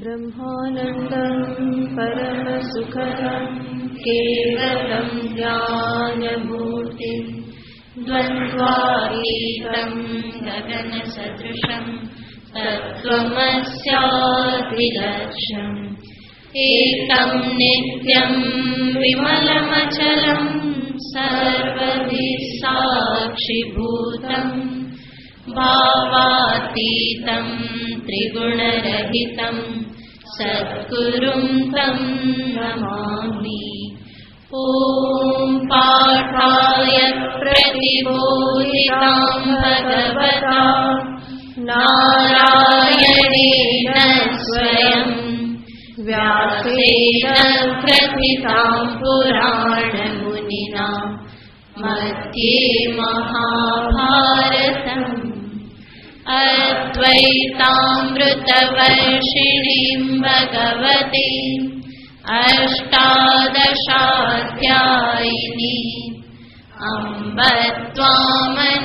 ब्रह्मानन्दं परमसुखदं केवलं ज्ञानमूर्तिं द्वन्द्वातीतं गगनसदृशं तत्त्वमस्याद्विलक्ष्यम् एकं नित्यं विमलमचलं सर्वभिः साक्षिभूतम् भावातीतं त्रिगुणरहितं सद्गुरुं तं नमामि। ॐ पाठाय प्रतिबोधितां भगवता नारायणेन स्वयं व्यासेन ग्रथितां पुराणमुनिना मध्ये महाभारतम् अद्वैतामृतवर्षिणीं भगवतीम् अष्टादशाध्यायिनी अम्ब त्वामनुसन्दधामि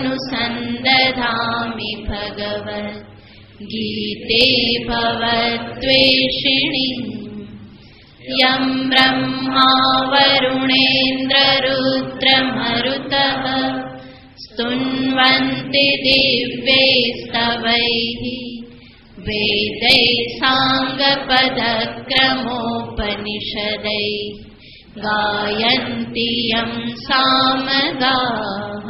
भगवद्गीते भवद्वेषिणी यं ब्रह्मा वरुणेन्द्ररुद्रमरुतः स्तुन्वन्ति दिव्यैस्तवैः वेदैः साङ्गपदक्रमोपनिषदैः गायन्ति यं सामगाः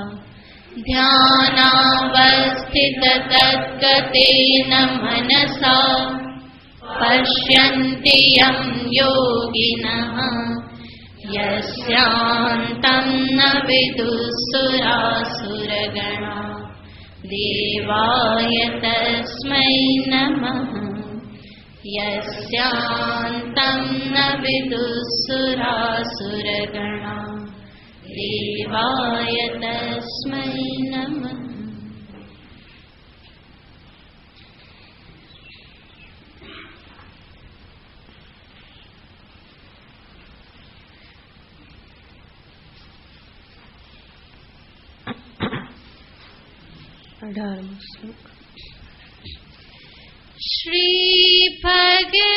ध्यानावस्थिततद्गतेन मनसा पश्यन्ति यं योगिनः यस्यान्तं न विदुःसुरासुरगणा देवाय तस्मै नमः। यस्यान्तं न विदुःसुरासुरगणा देवाय तस्मै नमः। श्री भगवानुवाच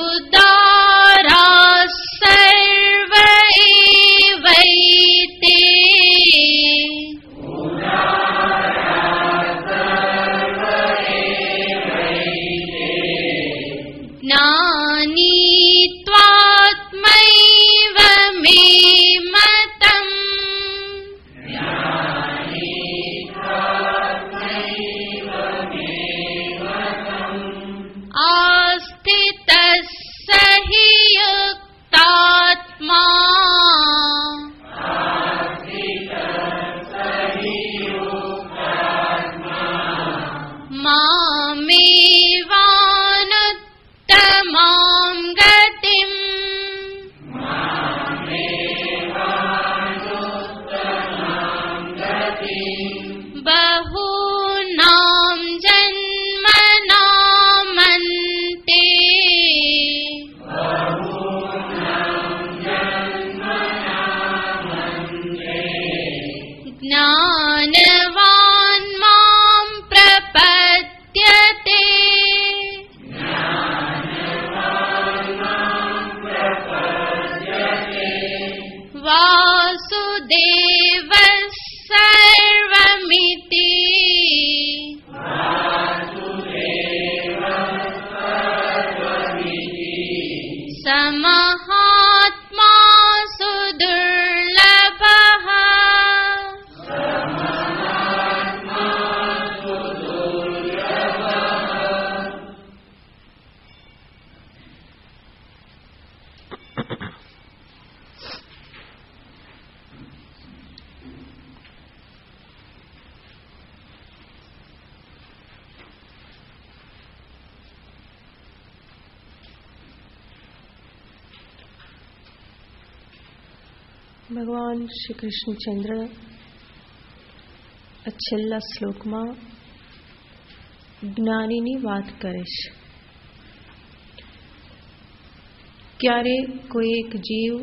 उदारा सर्व एवैते ज्ञानी त्वात्मैव मे मतम् आस्थितः स हि युक्तात्मा मामेवानुत्तमां गतिम् बहूनां जन्मनामन्ते ज्ञानवान् मां प्रपद्यते वासुदेवः सर्वमिति समहात्मा सुदुर्लभः ભગવાન શ્રી કૃષ્ણચંદ્ર આ છેલ્લા શ્લોકમાં જ્ઞાનીની વાત કરે છે. ક્યારે કોઈ એક જીવ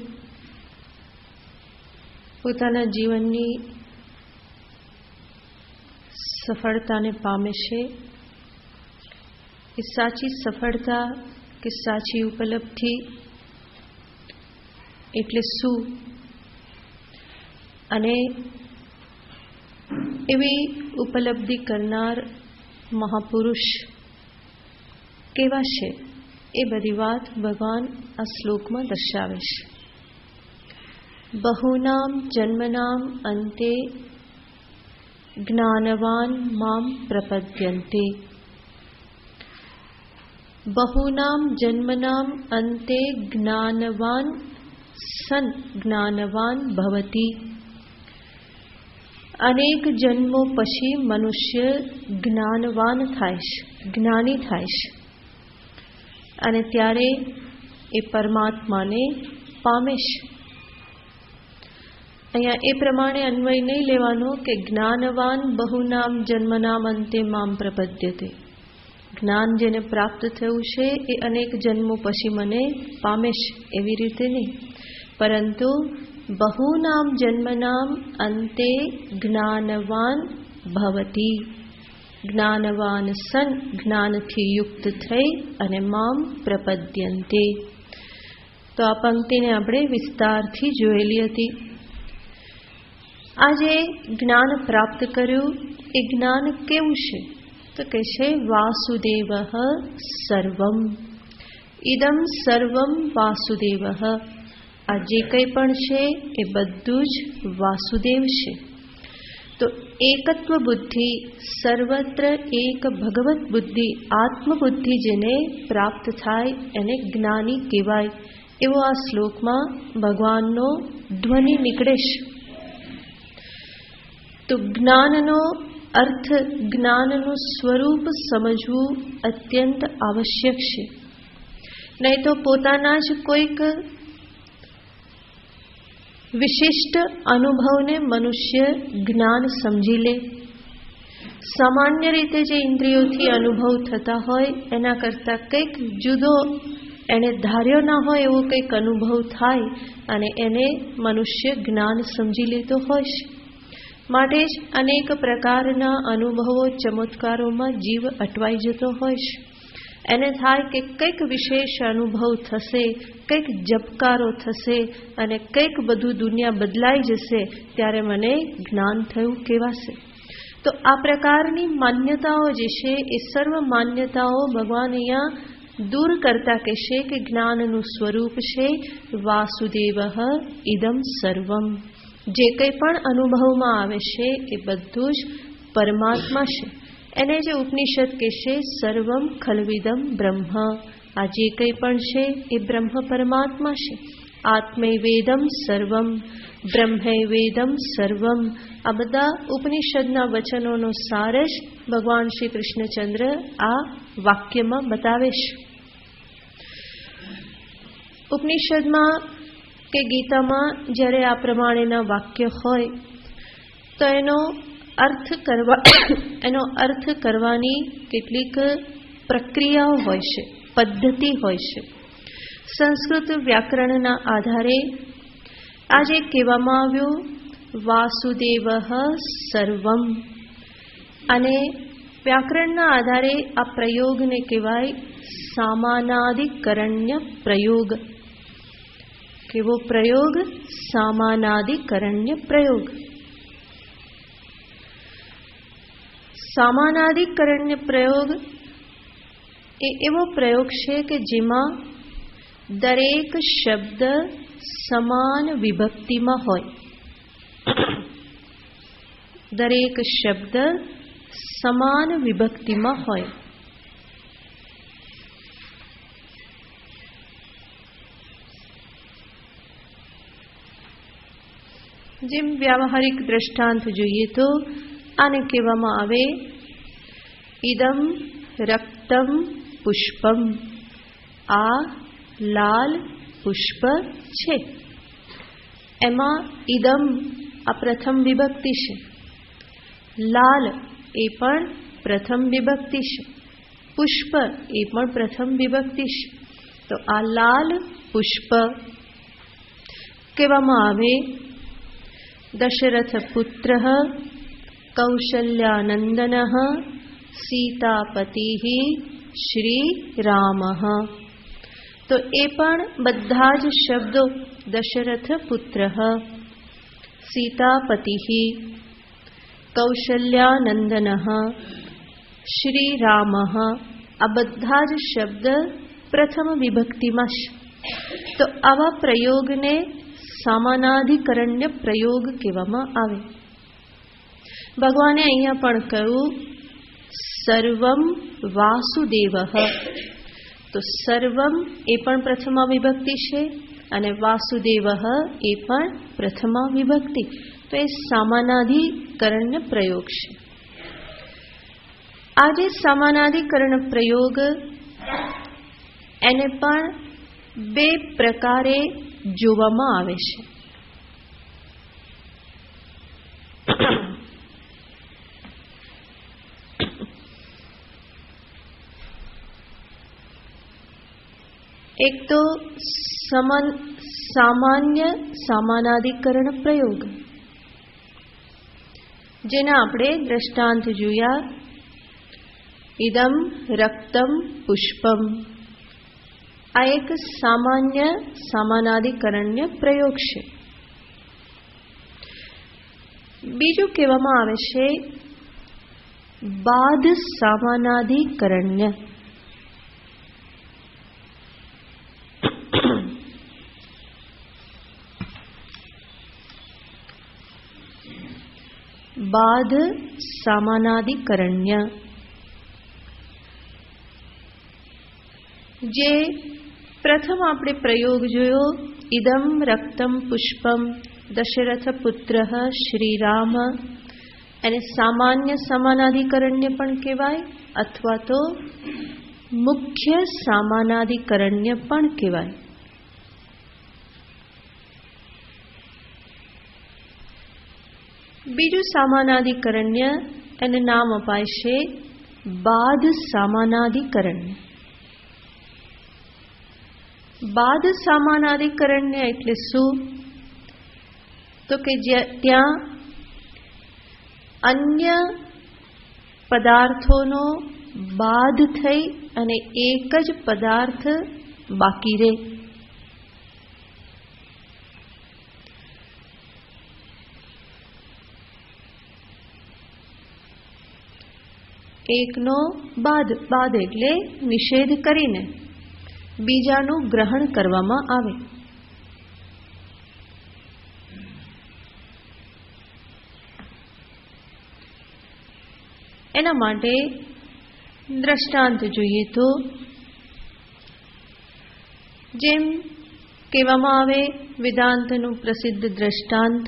પોતાના જીવનની સફળતાને પામે છે, એ સાચી સફળતા કે સાચી ઉપલબ્ધિ એટલે શું, અને એવી ઉપલબ્ધિ કરનાર મહાપુરુષ કેવા છે, એ બધી વાત ભગવાન આ શ્લોકમાં દર્શાવે છે. બહુનામ જન્મનામ અંતે જ્ઞાનવાન મામ પ્રપદ્યન્તે. બહુનામ જન્મનામ અંતે જ્ઞાનવાન સન જ્ઞાનવાન ભવતિ. અનેક જન્મો પછી મનુષ્ય જ્ઞાનવાન થાય છે, જ્ઞાની થાય છે, અને ત્યારે એ પરમાત્માને પામે છે. અહીંયા એ પ્રમાણે અન્વય નહીં લેવાનો કે જ્ઞાનવાન બહુનામ જન્મનામ અંતે મામ પ્રપદ્યતે. જ્ઞાન જેને પ્રાપ્ત થયું છે એ અનેક જન્મો પછી મને પામે છે, એવી રીતે નહીં, પરંતુ બહુનામ જન્મનામ અંતે જ્ઞાનવાન ભવતિ. જ્ઞાનવાન સન જ્ઞાનથી યુક્ત થઈ અને મામ પ્રપદ્યન્તે. તો આ પંક્તિને આપણે વિસ્તારથી જોયેલી હતી. આજે જ્ઞાન પ્રાપ્ત કર્યું એ જ્ઞાન કેવું છે? તો કહે છે વાસુદેવ સર્વમ. ઇદમ સર્વમ વાસુદેવ. આ જે કંઈ પણ છે એ બધું જ વાસુદેવ છે. તો એકત્વ બુદ્ધિ, સર્વત્ર એક ભગવત બુદ્ધિ, આત્મબુદ્ધિ જેને પ્રાપ્ત થાય એને જ્ઞાની કહેવાય, એવો આ શ્લોકમાં ભગવાનનો ધ્વનિ નીકળે છે. તો જ્ઞાનનો અર્થ, જ્ઞાનનું સ્વરૂપ સમજવું અત્યંત આવશ્યક છે. નહીં તો પોતાના જ કોઈક વિશિષ્ટ અનુભવને મનુષ્ય જ્ઞાન સમજી લે. સામાન્ય રીતે જે ઇન્દ્રિયોથી અનુભવ થતા હોય એના કરતાં કંઈક જુદો એને ધાર્યો ના હોય એવો કંઈક અનુભવ થાય અને એને મનુષ્ય જ્ઞાન સમજી લેતો હોય છે. માટે જ અનેક પ્રકારના અનુભવો, ચમત્કારોમાં જીવ અટવાઈ જતો હોય છે. એને થાય કે કંઈક વિશેષ અનુભવ થશે, કંઈક જપકારો થશે અને કંઈક બધું દુનિયા બદલાઈ જશે, ત્યારે મને જ્ઞાન થયું કહેવાશે. તો આ પ્રકારની માન્યતાઓ જે છે એ સર્વ માન્યતાઓ ભગવાન અહીંયા દૂર કરતા કહેશે કે જ્ઞાનનું સ્વરૂપ છે વાસુદેવ ઇદમ સર્વમ. જે કંઈ પણ અનુભવમાં આવે છે એ બધું જ પરમાત્મા છે. એને જે ઉપનિષદ કહેશે સર્વમ ખલ્વિદમ બ્રહ્મ. આ જે કંઈ પણ છે એ બ્રહ્મ પરમાત્મા છે. આત્મૈવેદમ સર્વમ, બ્રહ્મૈવેદમ સર્વમ. આ બધા ઉપનિષદના વચનોનો સાર જ ભગવાન શ્રી કૃષ્ણચંદ્ર આ વાક્યમાં બતાવે છે. ઉપનિષદમાં કે ગીતામાં જ્યારે આ પ્રમાણેના વાક્ય હોય તો એનો અર્થ કરવાની કેટલીક પ્રક્રિયાઓ હોય છે, પદ્ધતિ હોય છે. સંસ્કૃત વ્યાકરણના આધારે આજે કહેવામાં આવ્યું વાસુદેવ સર્વમ, અને વ્યાકરણના આધારે આ પ્રયોગને કહેવાય સામાનાદિકરણ્ય પ્રયોગ. કેવો પ્રયોગ? સામાનાદિકરણ્ય પ્રયોગ. સામાનાદિકરણ્ય પ્રયોગ એ એવો પ્રયોગ છે કે જેમાં દરેક શબ્દ સમાન વિભક્તિમાં હોય. દરેક શબ્દ સમાન વિભક્તિમાં હોય. જેમ વ્યાવહારિક દ્રષ્ટાંત જોઈએ તો આને કહેવામાં આવે ઇદમ રક્તમ પુષ્પમ. આ લાલ પુષ્પ છે. એમાં ઇદમ આ પ્રથમ વિભક્તિ છે, લાલ એ પણ પ્રથમ વિભક્તિ છે, પુષ્પ એ પણ પ્રથમ વિભક્તિ છે. તો આ લાલ પુષ્પ કહેવામાં આવે દશરથ પુત્ર કૌશલ્યાનંદન સીતાપતિ શ્રી રામ. તો એ પણ બધા જ શબ્દો દશરથ પુત્ર, સીતાપતિ, કૌશલ્યાનંદન, શ્રી રામ, આ બધા જ શબ્દ પ્રથમ વિભક્તિમાં છે. તો આવા પ્રયોગને સામાનાધિકરણ્ય પ્રયોગ કહેવામાં આવે. ભગવાને અહીંયા પણ કહ્યું સર્વમ વાસુદેવ. તો સર્વમ એ પણ પ્રથમા વિભક્તિ છે અને વાસુદેવ એ પણ પ્રથમા વિભક્તિ. તો એ સામાનાધિકરણ્ય પ્રયોગ છે. આ જે સામાનાધિકરણ પ્રયોગ એને પણ બે પ્રકારે જોવામાં આવે છે. એક તો સામાન્ય સામાનાધિકરણ પ્રયોગ, જેના આપણે દ્રષ્ટાંત જોયા. ઇદમ રક્તમ પુષ્પમ, આ એક સામાન્ય સામાનાધિકરણ્ય પ્રયોગ છે. બીજું કહેવામાં આવે છે બાધ સામાનાધિકરણ્ય. બાધ સામાનાધિકરણ્ય, જે પ્રથમ આપણે પ્રયોગ જોયો ઇદમ રક્તમ પુષ્પમ દશરથ પુત્ર શ્રીરામ, એને સામાન્ય સમાનાધિકરણ્ય પણ કહેવાય અથવા તો મુખ્ય સામાનાધિકરણ્ય પણ કહેવાય. બીજું સામાનાધિકરણ્ય એને નામ અપાય છે બાધ સામાનાધિકરણ્ય. બાધ સામાનાધિકરણ્ય એટલે શું? તો કે ત્યાં અન્ય પદાર્થોનો બાધ થઈ અને એક જ પદાર્થ બાકી રહે. એકનો બાદ, બાદ એટલે નિષેધ કરીને બીજાનું ગ્રહણ કરવામાં આવે. એના માટે દ્રષ્ટાંત જોઈએ તો જેમ કહેવામાં આવે વેદાંતનું પ્રસિદ્ધ દ્રષ્ટાંત,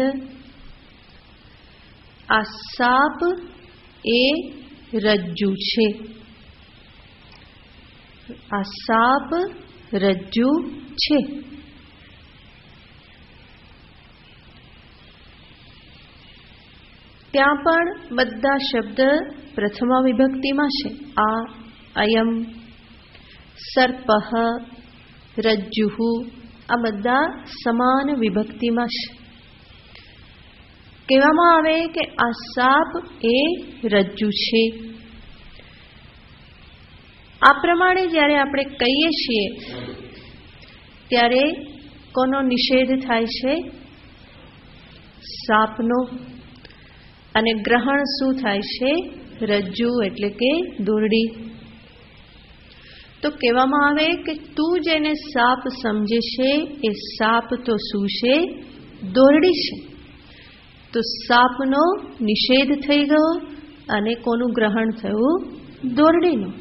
આ સાપ એ રજ્જુ છે. આ સાપ રજ્જુ છે. ત્યાં પણ બધા શબ્દ પ્રથમા વિભક્તિમાં છે. આ, અયમ, સર્પઃ, રજ્જુઃ, આ બધા સમાન વિભક્તિમાં છે. કહેવામાં આવે કે આ સાપ એ રજ્જુ છે. આ પ્રમાણે જ્યારે આપણે કહીએ છીએ ત્યારે કોનો નિષેધ થાય છે? સાપનો. અને ગ્રહણ શું થાય છે? રજ્જુ એટલે કે દોરડી. તો કહેવામાં આવે કે તું જેને સાપ સમજે છે એ સાપ તો શું છે? દોરડી છે. તો સાપનો નિષેધ થઈ ગયો અને કોનું ગ્રહણ થયું? દોરડીનું.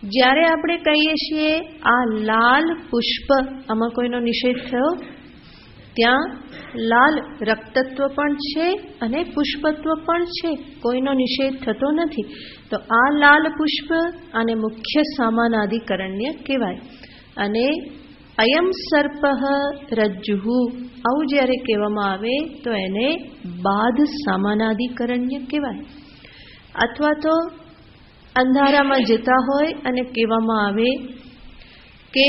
જ્યારે આપણે કહીએ છીએ આ લાલ પુષ્પ, આમાં કોઈનો નિષેધ થયો? ત્યાં લાલ રક્તત્વ પણ છે અને પુષ્પત્વ પણ છે, કોઈનો નિષેધ થતો નથી. તો આ લાલ પુષ્પ આને મુખ્ય સામાનાધિકરણ્ય કહેવાય. અને અયમ સર્પઃ રજ્જુઃ, આવું જ્યારે કહેવામાં આવે તો એને બાધ સામાનાધિકરણ્ય કહેવાય. અથવા તો અંધારામાં જતા હોય અને કહેવામાં આવે કે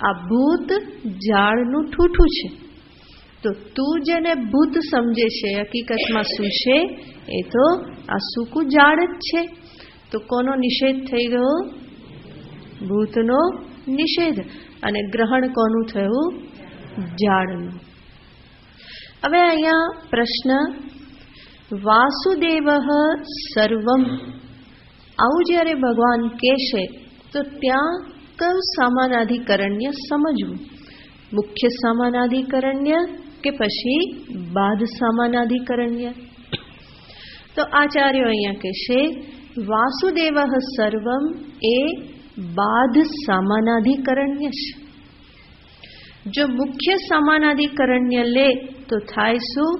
આ ભૂત ઝાડનું ઠૂઠું છે, તો તું જેને ભૂત સમજે છે હકીકતમાં શું છે? એ તો આ સૂકું ઝાડ જ છે. તો કોનો નિષેધ થઈ ગયો? ભૂતનો નિષેધ. અને ગ્રહણ કોનું થયું? ઝાડનું. હવે અહીંયા પ્રશ્ન, વાસુદેવ સર્વમ, આવું જ્યારે ભગવાન કહેશે તો ત્યાં કયું સામાનાધિકરણ્ય સમજવું? મુખ્ય સામાનાધિકરણ્ય કે પછી બાધ સામાનાધિકરણ્ય? તો આચાર્યો અહીંયા કહેશે વાસુદેવ સર્વમ એ બાધ સામાનાધિકરણ્ય છે. જો મુખ્ય સામાનાધિકરણ્ય લે તો થાય શું?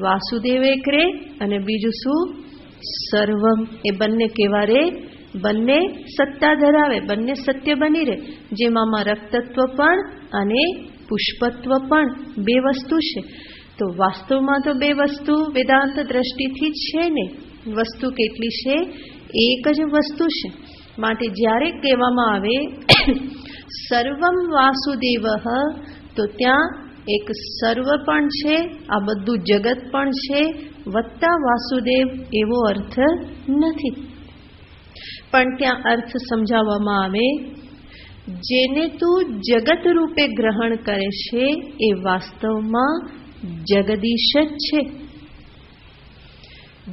વાસુદેવ એક રે અને બીજું શું? સર્વમ. એ બંને કેવા રે? બંને સત્તા ધરાવે, બંને સત્ય બની રહે. જેમાં રક્તત્વ પણ અને પુષ્પત્વ પણ બે વસ્તુ છે. તો વાસ્તવમાં તો બે વસ્તુ વેદાંત દ્રષ્ટિથી છે ને. વસ્તુ કેટલી છે? એક જ વસ્તુ છે. માટે જ્યારે કહેવામાં આવે સર્વમ વાસુદેવ, તો ત્યાં એક સર્વ પણ છે, આ બધું જગત પણ છે, વત્તા વાસુદેવ એવો અર્થ નથી. પણ ત્યાં અર્થ સમજાવવામાં આવે, જેને તું જગત રૂપે ગ્રહણ કરે છે એ વાસ્તવમાં જગદીશ જ છે.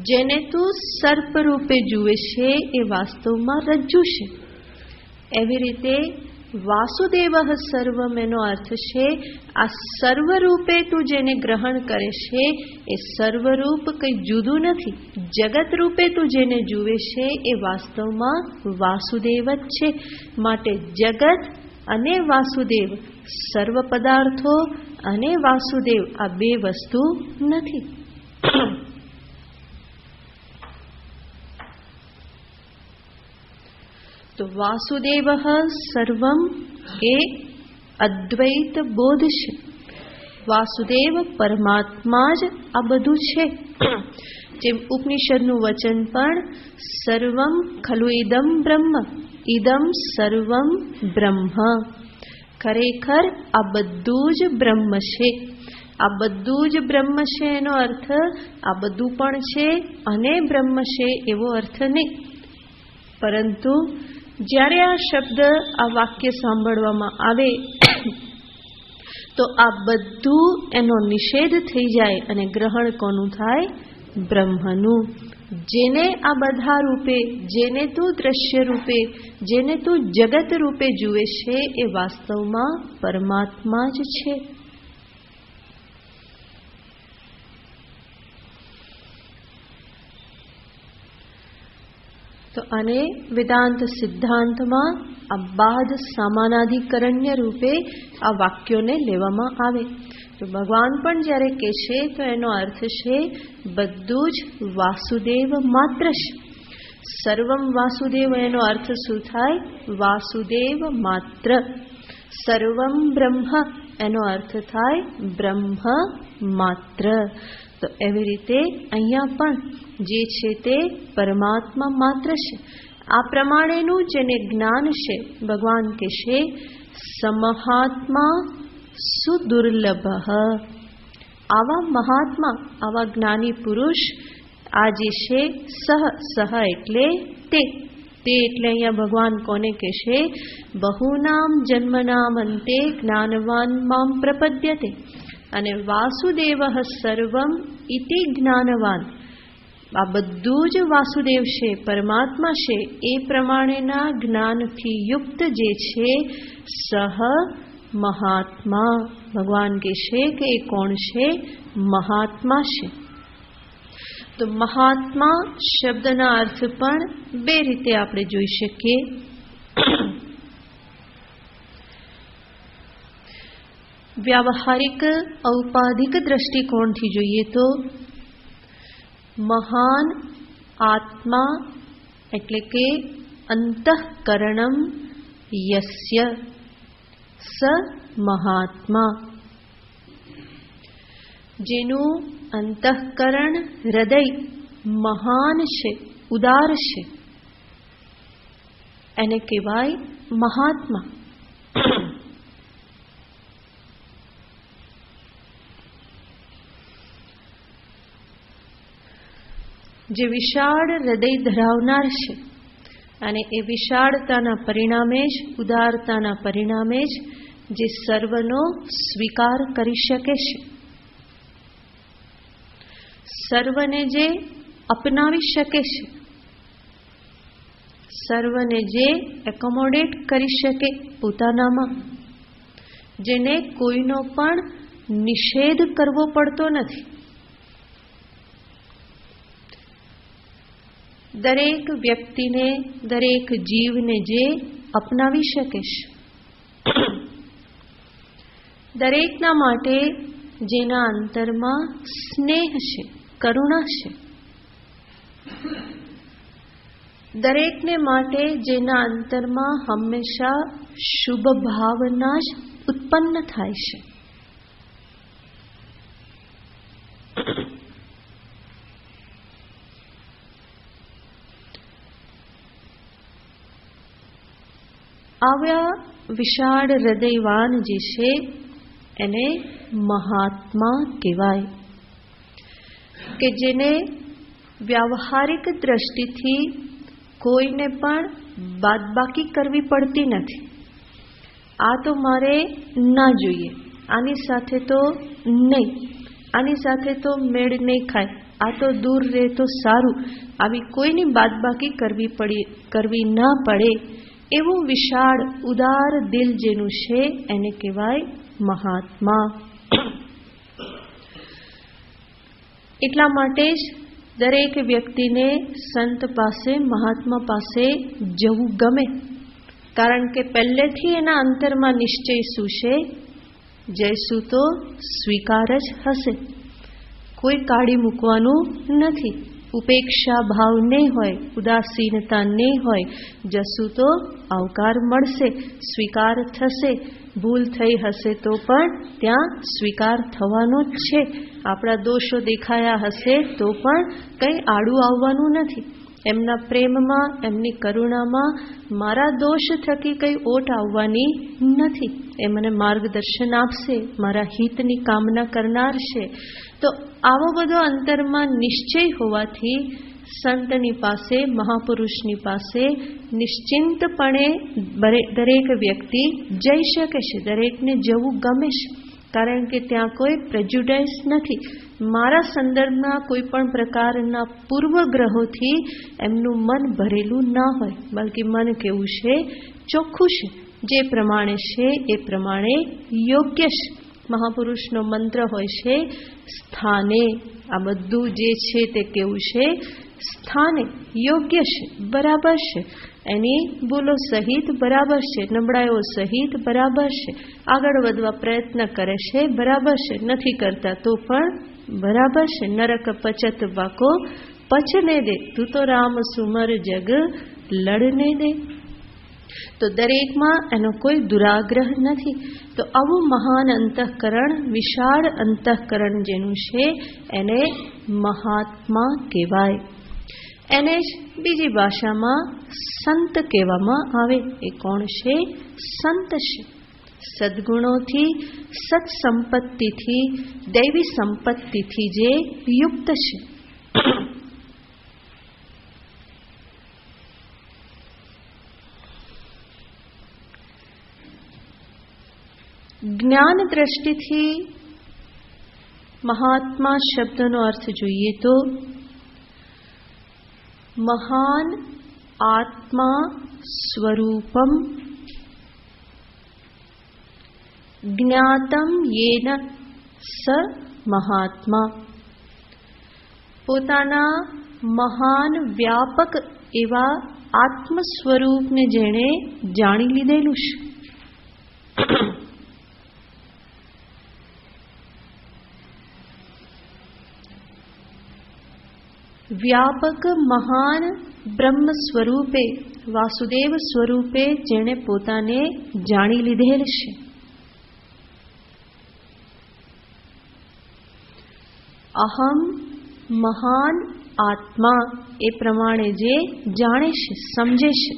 જેને તું સર્પ રૂપે જુએ છે એ વાસ્તવમાં રજ્જુ છે. એવી રીતે વાસુદેવ સર્વમ એનો અર્થ છે આ સર્વરૂપે તું જેને ગ્રહણ કરે છે એ સર્વરૂપ કંઈ જુદું નથી. જગત રૂપે તું જેને જુએ છે એ વાસ્તવમાં વાસુદેવ જ છે. માટે જગત અને વાસુદેવ, સર્વ પદાર્થો અને વાસુદેવ આ બે વસ્તુ નથી. તો વાસુદેવ સર્વમ એ અદ્વૈત બોધ છે. વાસુદેવ પરમાત્મા જ આ બધું છે. જેમ ઉપનિષદનું વચન પણ સર્વમ ખલુ ઇદમ બ્રહ્મ, ઇદમ સર્વમ બ્રહ્મ. ખરેખર આ બધું જ બ્રહ્મ છે. આ બધું જ બ્રહ્મ છે એનો અર્થ આ બધું પણ છે અને બ્રહ્મ છે એવો અર્થ નહીં. પરંતુ જ્યારે આ શબ્દ, આ વાક્ય સાંભળવામાં આવે તો આ બધું એનો નિષેધ થઈ જાય અને ગ્રહણ કોનું થાય? બ્રહ્મનું. જેને આ બધા રૂપે, જેને તું દ્રશ્ય રૂપે, જેને તું જગત રૂપે જુએ છે એ વાસ્તવમાં પરમાત્મા જ છે. તો અને વેદાંત સિદ્ધાંતમાં આ બાદ સામાનાધિકરણ્ય રૂપે આ વાક્યોને લેવામાં આવે. તો ભગવાન પણ જ્યારે કહેશે તો એનો અર્થ છે બધું જ વાસુદેવ માત્ર છે. સર્વમ વાસુદેવ એનો અર્થ શું થાય? વાસુદેવ માત્ર. સર્વમ બ્રહ્મ એનો અર્થ થાય બ્રહ્મ માત્ર. તો એવી રીતે અહીંયા પણ જે છે તે પરમાત્મા માત્ર છે. આ પ્રમાણેનું જેને જ્ઞાન છે, ભગવાન કહેશે સમહાત્મા સુદુર્લભ. આવા મહાત્મા, આવા જ્ઞાની પુરુષ આ જે છે સહ એટલે તે એટલે અહીંયા ભગવાન કોને કહેશે? બહુનામ જન્મનામ અંતે જ્ઞાનવાન મામ પ્રપદ્યતે. અને વાસુદેવ સર્વમ ઇતિ જ્ઞાનવાન, આ બધું જ વાસુદેવ છે, પરમાત્મા છે, એ પ્રમાણેના જ્ઞાનથી યુક્ત જે છે સહ મહાત્મા. ભગવાન કહેશે કે એ કોણ છે? મહાત્મા છે. તો મહાત્મા શબ્દના અર્થ પણ બે રીતે આપણે જોઈ શકીએ. વ્યાવહારિક ઔપાધિક દ્રષ્ટિકોણથી જોઈએ તો મહાન આત્મા એટલે કે અંતઃકરણમ યસ્ય સ મહાત્મા. જેનું અંતઃકરણ હૃદય મહાન છે, ઉદાર છે, એને કહેવાય મહાત્મા. જે વિશાળ હૃદય ધરાવનાર છે અને એ વિશાળતાના પરિણામે જ, ઉદારતાના પરિણામે જ જે સર્વનો સ્વીકાર કરી શકે છે, સર્વને જે અપનાવી શકે છે, સર્વને જે એકોમોડેટ કરી શકે પોતાનામાં, જેને કોઈનો પણ નિષેધ કરવો પડતો નથી. દરેક વ્યક્તિને, દરેક જીવને જે અપનાવી શકે છે, દરેકના માટે જેના અંતરમાં સ્નેહ છે, કરુણા છે, દરેકને માટે જેના અંતરમાં હંમેશા શુભ ભાવના જ ઉત્પન્ન થાય છે. આવા વિશાળ હૃદયવાન જે છે એને મહાત્મા કહેવાય, કે જેને વ્યાવહારિક દ્રષ્ટિથી કોઈને પણ બાદબાકી કરવી પડતી નથી. આ તો મારે ના જોઈએ, આની સાથે તો નહીં, આની સાથે તો મેળ નહીં ખાય, આ તો દૂર રહે તો સારું, આવી કોઈની બાદબાકી કરવી ના પડે એવું વિશાળ ઉદાર દિલ જેનું છે એને કહેવાય મહાત્મા. એટલા માટે જ દરેક વ્યક્તિને સંત પાસે, મહાત્મા પાસે જવું ગમે, કારણ કે પહેલેથી એના અંતરમાં નિશ્ચય શું છે, જઈશું તો સ્વીકાર જ હશે, કોઈ કાઢી મૂકવાનું નથી, ઉપેક્ષા ભાવ નહીં હોય, ઉદાસીનતા નહીં હોય, જશું તો આવકાર મળશે, સ્વીકાર થશે, ભૂલ થઈ હશે તો પણ ત્યાં સ્વીકાર થવાનો જ છે, આપણા દોષો દેખાયા હશે તો પણ કંઈ આડું આવવાનું નથી. એમના પ્રેમમાં, એમની કરુણામાં મારા દોષ થકી કંઈ ઓટ આવવાની નથી. એ મને માર્ગદર્શન આપશે, મારા હિતની કામના કરનાર છે. તો આવો બધો અંતરમાં નિશ્ચય હોવાથી સંતની પાસે, મહાપુરુષની પાસે નિશ્ચિંતપણે દરેક વ્યક્તિ જઈ શકે છે, દરેકને જવું ગમે છે, કારણ કે ત્યાં કોઈ પ્રેજ્યુડાઇસ નથી. મારા સંદર્ભમાં કોઈ પણ પ્રકારના પૂર્વગ્રહોથી એમનું મન ભરેલું ના હોય, બલકે મન કેવું છે, ચોખ્ખું છે, જે પ્રમાણે છે એ પ્રમાણે યોગ્ય છે. મહાપુરુષનો મંત્ર હોય છે સ્થાને. આ બધું જે છે તે કેવું છે, સ્થાને, યોગ્ય છે, બરાબર છે, એની ભૂલો સહિત બરાબર છે, નબળાઈઓ સહિત બરાબર છે, આગળ વધવા પ્રયત્ન કરે છે બરાબર છે, નથી કરતા તો પણ બરાબર છે. નરક પચત વાકો પચને દે, તું તો રામ સુમર જગ લડને દે. તો દરેકમાં એનો કોઈ દુરાગ્રહ નથી. તો આવું મહાન અંતઃકરણ, વિશાળ અંતઃકરણ જેનું છે એને મહાત્મા કહેવાય. એને જ બીજી ભાષામાં સંત કહેવામાં આવે. એ કોણ છે? સંત છે. સદ્ગુણોથી, સત્સંપત્તિથી, દૈવી સંપત્તિથી જે યુક્ત છે. જ્ઞાન દ્રષ્ટિથી મહાત્મા શબ્દનો અર્થ જોઈએ તો મહાન આત્મા સ્વરૂપમ જ્ઞાતમ યેન સ મહાત્મા. પોતાના મહાન વ્યાપક એવા આત્મ સ્વરૂપને જેણે જાણી લીધેલું છે. વ્યાપક મહાન બ્રહ્મ સ્વરૂપે, વાસુદેવ સ્વરૂપે જેણે પોતાને જાણી લીધેલ છે. અહમ મહાન આત્મા એ પ્રમાણે જે જાણે છે, સમજે છે.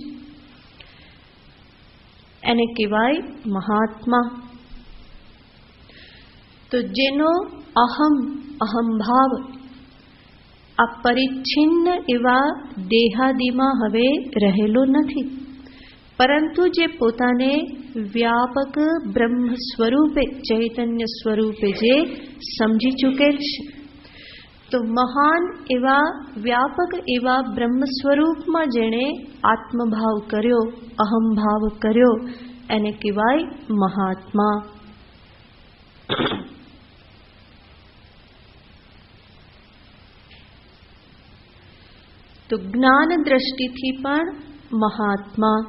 એને કહેવાય મહાત્મા. તો જેનો અહંભાવ આ પરિચ્છિન્ન એવા દેહાદિમાં હવે રહેલો નથી, પરંતુ જે પોતાને વ્યાપક બ્રહ્મ સ્વરૂપે, ચૈતન્ય સ્વરૂપે જે સમજી ચૂકેલ છે, તો મહાન એવા વ્યાપક એવા બ્રહ્મ સ્વરૂપમાં જેણે આત્મભાવ કર્યો, અહંભાવ કર્યો, એને કહેવાય મહાત્મા. તો જ્ઞાન દ્રષ્ટિથી પણ મહાત્મા.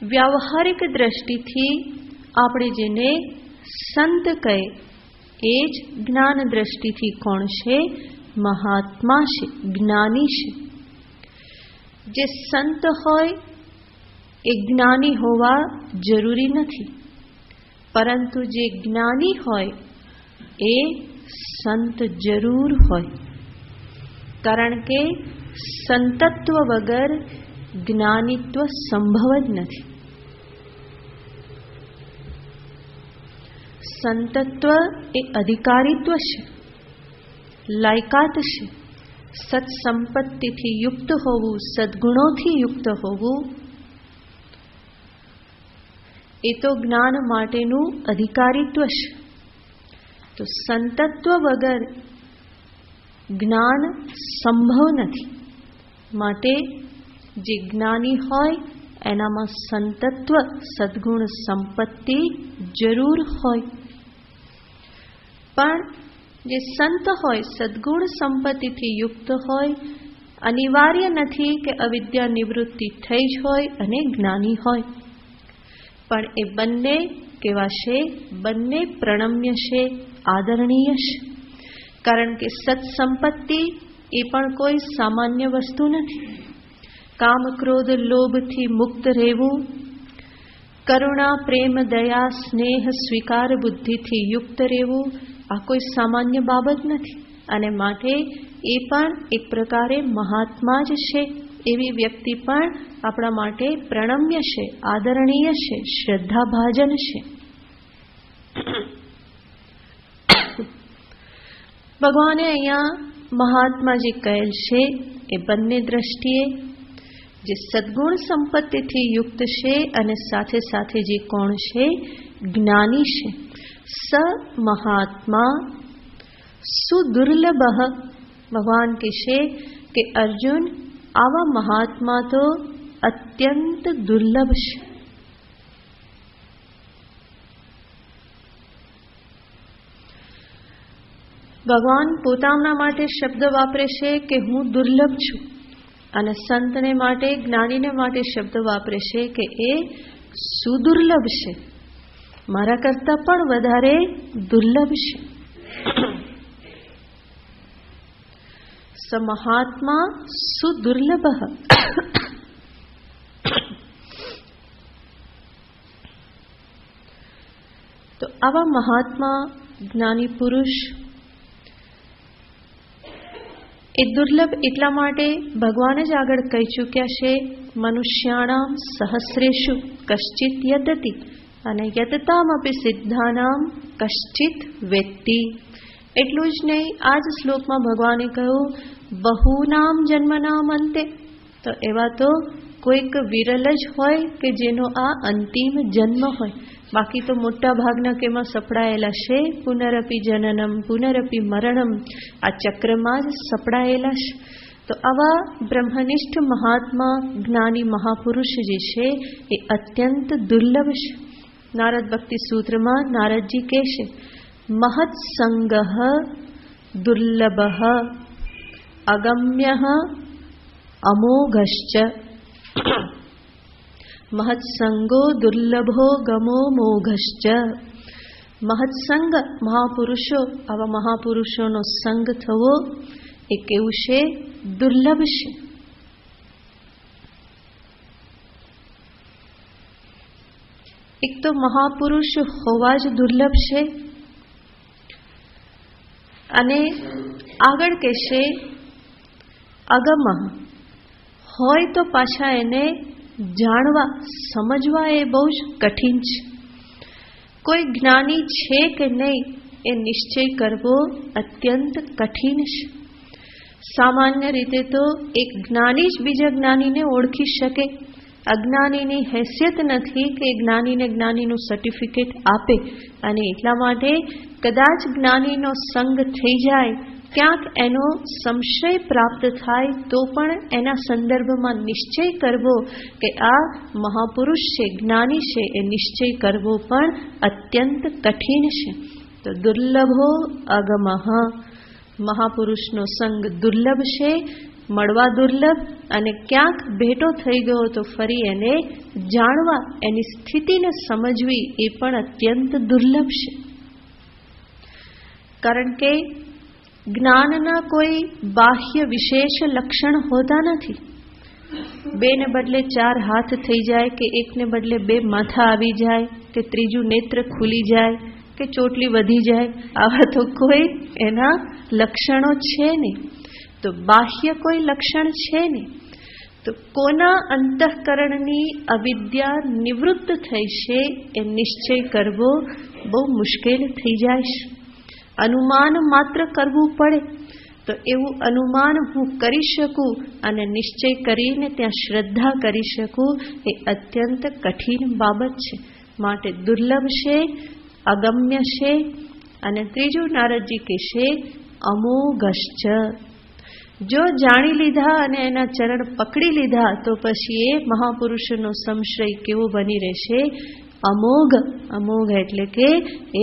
વ્યવહારિક દ્રષ્ટિથી આપણે જેને સંત કહે એ જ જ્ઞાન દ્રષ્ટિથી કોણ છે? મહાત્મા છે, જ્ઞાની છે. જે સંત હોય એ જ્ઞાની હોવા જરૂરી નથી, પરંતુ જે જ્ઞાની હોય એ સંત જરૂર હોય, કારણ કે સંતત્વ વગર જ્ઞાનીત્વ સંભવ જ નથી. સંતત્વ એ અધિકારીત્વ છે, લાયકાત છે. સત્સંપત્તિથી યુક્ત હોવું, સદ્ગુણોથી યુક્ત હોવું એ તો જ્ઞાન માટેનું અધિકારીત્વ છે. તો સંતત્વ વગર જ્ઞાન સંભવ નથી. માટે જે જ્ઞાની હોય એનામાં સંતત્વ, સદ્ગુણ, સંપત્તિ જરૂર હોય. પણ જે સંત હોય, સદ્ગુણ સંપત્તિથી યુક્ત હોય, અનિવાર્ય નથી કે અવિદ્યા નિવૃત્તિ થઈ જ હોય અને જ્ઞાની હોય. પણ એ બંને કેવા છે? બંને પ્રણમ્ય છે, આદરણીય છે. કારણ કે સત્સંપત્તિ એ પણ કોઈ સામાન્ય વસ્તુ નથી. કામ, ક્રોધ, લોભથી મુક્ત રહેવું, કરુણા, પ્રેમ, દયા, સ્નેહ, સ્વીકાર બુદ્ધિથી યુક્ત રહેવું, આ કોઈ સામાન્ય બાબત નથી. અને માટે એ પણ એક પ્રકારે મહાત્મા જ છે. એવી વ્યક્તિ પણ આપણા માટે પ્રણમ્ય છે, આદરણીય છે, શ્રદ્ધાભાજન છે. ભગવાને અહીંયા મહાત્મા જે કહેલ છે એ બંને દ્રષ્ટિએ જે સદ્ગુણ સંપત્તિથી યુક્ત છે અને સાથે સાથે જે કોણ છે? જ્ઞાની છે. સ મહાત્મા સુદુર્લભ. ભગવાન કહેશે કે અર્જુન, આવા મહાત્મા તો અત્યંત દુર્લભ છે. ભગવાન પોતાના માટે શબ્દ વાપરે છે કે હું દુર્લભ છું, અને સંતને માટે, જ્ઞાનીને માટે શબ્દ વાપરે છે કે એ સુદુર્લભ છે, મારા કરતા પણ વધારે દુર્લભ છે. સ મહાત્મા સુદુર્લભ. તો આવા મહાત્મા જ્ઞાની પુરુષ એ દુર્લભ એટલા માટે ભગવાન જ આગળ કહી ચૂક્યા છે, મનુષ્યાણામ સહસ્રેષુ કશ્ચિત યદતિ અને યતતામપી સિદ્ધાનામ કશ્ચિત વેત્તિ. એટલું જ નહીં, આ જ શ્લોકમાં ભગવાને કહ્યું બહુનામ જન્મનામ અંતે. તો એવા તો કોઈક વિરલ જ હોય કે જેનો આ અંતિમ જન્મ હોય. બાકી તો મોટા ભાગના કેમાં સપડાયેલા છે? પુનરપી જનનમ પુનરપી મરણમ, આ ચક્રમાં જ સપડાયેલા છે. તો આવા બ્રહ્મનિષ્ઠ મહાત્મા જ્ઞાની મહાપુરુષ જે છે એ અત્યંત દુર્લભ છે. નારદ ભક્તિ સૂત્રમાં નારદજી કહે છે, મહત્સંગ દુર્લભ અગમ્ય અમોઘશ્ચ. મહત્સંગો દુર્લભો ગમો મોઘશ્ચ. મહત્સંગ, મહાપુરુષો, આવા મહાપુરુષોનો સંગ થવો એ કેવું છે? દુર્લભ છે. એક તો મહાપુરુષ હોવા જ દુર્લભ છે, અને આગળ કહેશે અગમ હોય તો પાછા એને જાણવા સમજવા એ બહુ જ કઠિન છે. કોઈ જ્ઞાની છે કે નહીં એ નિશ્ચય કરવો અત્યંત કઠિન છે. સામાન્ય રીતે તો એક જ્ઞાની જ બીજા જ્ઞાનીને ઓળખી શકે. અજ્ઞાનીની હેસિયત નથી કે જ્ઞાનીને જ્ઞાનીનું સર્ટિફિકેટ આપે, અને એટલા માટે કદાચ જ્ઞાનીનો સંગ થઈ જાય, ક્યાંક એનો સંશય પ્રાપ્ત થાય, તો પણ એના સંદર્ભમાં નિશ્ચય કરવો કે આ મહાપુરુષ છે, જ્ઞાની છે, એ નિશ્ચય કરવો પણ અત્યંત કઠિન છે. તો દુર્લભો અગમઃ, મહાપુરુષનો સંગ દુર્લભ છે, મળવા દુર્લભ, અને ક્યાંક ભેટો થઈ ગયો તો ફરી એને જાણવા, એની સ્થિતિને સમજવી એ પણ અત્યંત દુર્લભ છે. કારણ કે જ્ઞાનના કોઈ બાહ્ય વિશેષ લક્ષણ હોતા નથી. બેને બદલે 4 હાથ થઈ જાય, કે એકને બદલે 2 માથા આવી જાય, કે ત્રીજું નેત્ર ખુલી જાય, કે ચોટલી વધી જાય, આવા તો કોઈ એના લક્ષણો છે નહીં. તો બાહ્ય કોઈ લક્ષણ છે નહીં. તો કોના અંતઃકરણની અવિદ્યા નિવૃત્ત થઈ છે એ નિશ્ચય કરવો બહુ મુશ્કેલ થઈ જાય છે. અનુમાન માત્ર કરવું પડે. તો એવું અનુમાન હું કરી શકું અને નિશ્ચય કરીને ત્યાં શ્રદ્ધા કરી શકું, એ અત્યંત કઠિન બાબત છે. માટે દુર્લભ છે, અગમ્ય છે. અને ત્રીજું નારદજી કહેશે અમોઘશ્ચ. જો જાણી લીધા અને એના ચરણ પકડી લીધા તો પછી એ મહાપુરુષનો સંશય કેવો બની રહેશે? અમોઘ. અમોઘ એટલે કે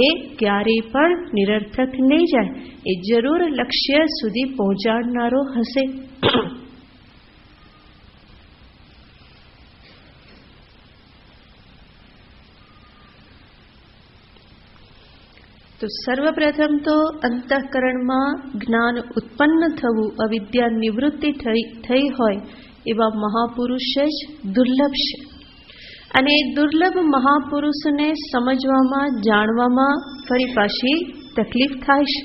એ ક્યારેય પણ નિરર્થક નહીં જાય, એ જરૂર લક્ષ્ય સુધી પહોંચાડનારો હશે. તો સર્વપ્રથમ તો અંતઃકરણમાં જ્ઞાન ઉત્પન્ન થવું, અવિદ્યા નિવૃત્તિ થઈ હોય એવા મહાપુરુષ જ દુર્લભ છે. અને એ દુર્લભ મહાપુરુષને સમજવામાં, જાણવામાં ફરી પાછી તકલીફ થાય છે.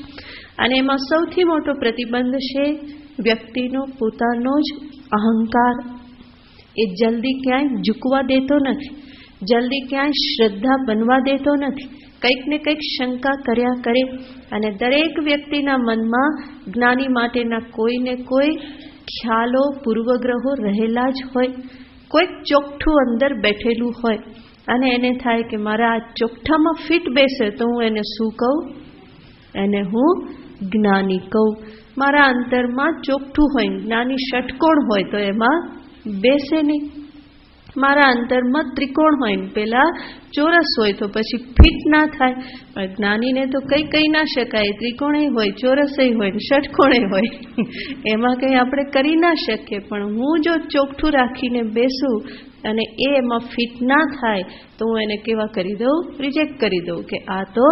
અને એમાં સૌથી મોટો પ્રતિબંધ છે વ્યક્તિનો પોતાનો જ અહંકાર. એ જલ્દી ક્યાંય ઝૂકવા દેતો નથી, જલ્દી ક્યાંય શ્રદ્ધા બનવા દેતો નથી. કંઈક ને કંઈક શંકા કર્યા કરે. અને દરેક વ્યક્તિના મનમાં જ્ઞાની માટેના કોઈ ને કોઈ ખ્યાલો, પૂર્વગ્રહો રહેલા જ હોય. કોઈક ચોકઠું અંદર બેઠેલું હોય અને એને થાય કે મારા આ ચોકઠામાં ફિટ બેસે તો હું એને શું કહું? એને હું જ્ઞાની કહું. મારા અંતરમાં ચોકઠું હોય, જ્ઞાની ષટકોણ હોય તો એમાં બેસે નહીં. મારા અંતરમાં ત્રિકોણ હોય ને પેલા ચોરસ હોય તો પછી ફિટ ના થાય. પણ જ્ઞાનીને તો કહી ના શકાય, ત્રિકોણે હોય, ચોરસે હોય ને ષટકોણે હોય, એમાં કંઈ આપણે કરી ના શકીએ. પણ હું જો ચોકઠું રાખીને બેસું અને એ એમાં ફિટ ના થાય તો હું એને કેવા કરી દઉં? રિજેક્ટ કરી દઉં કે આ તો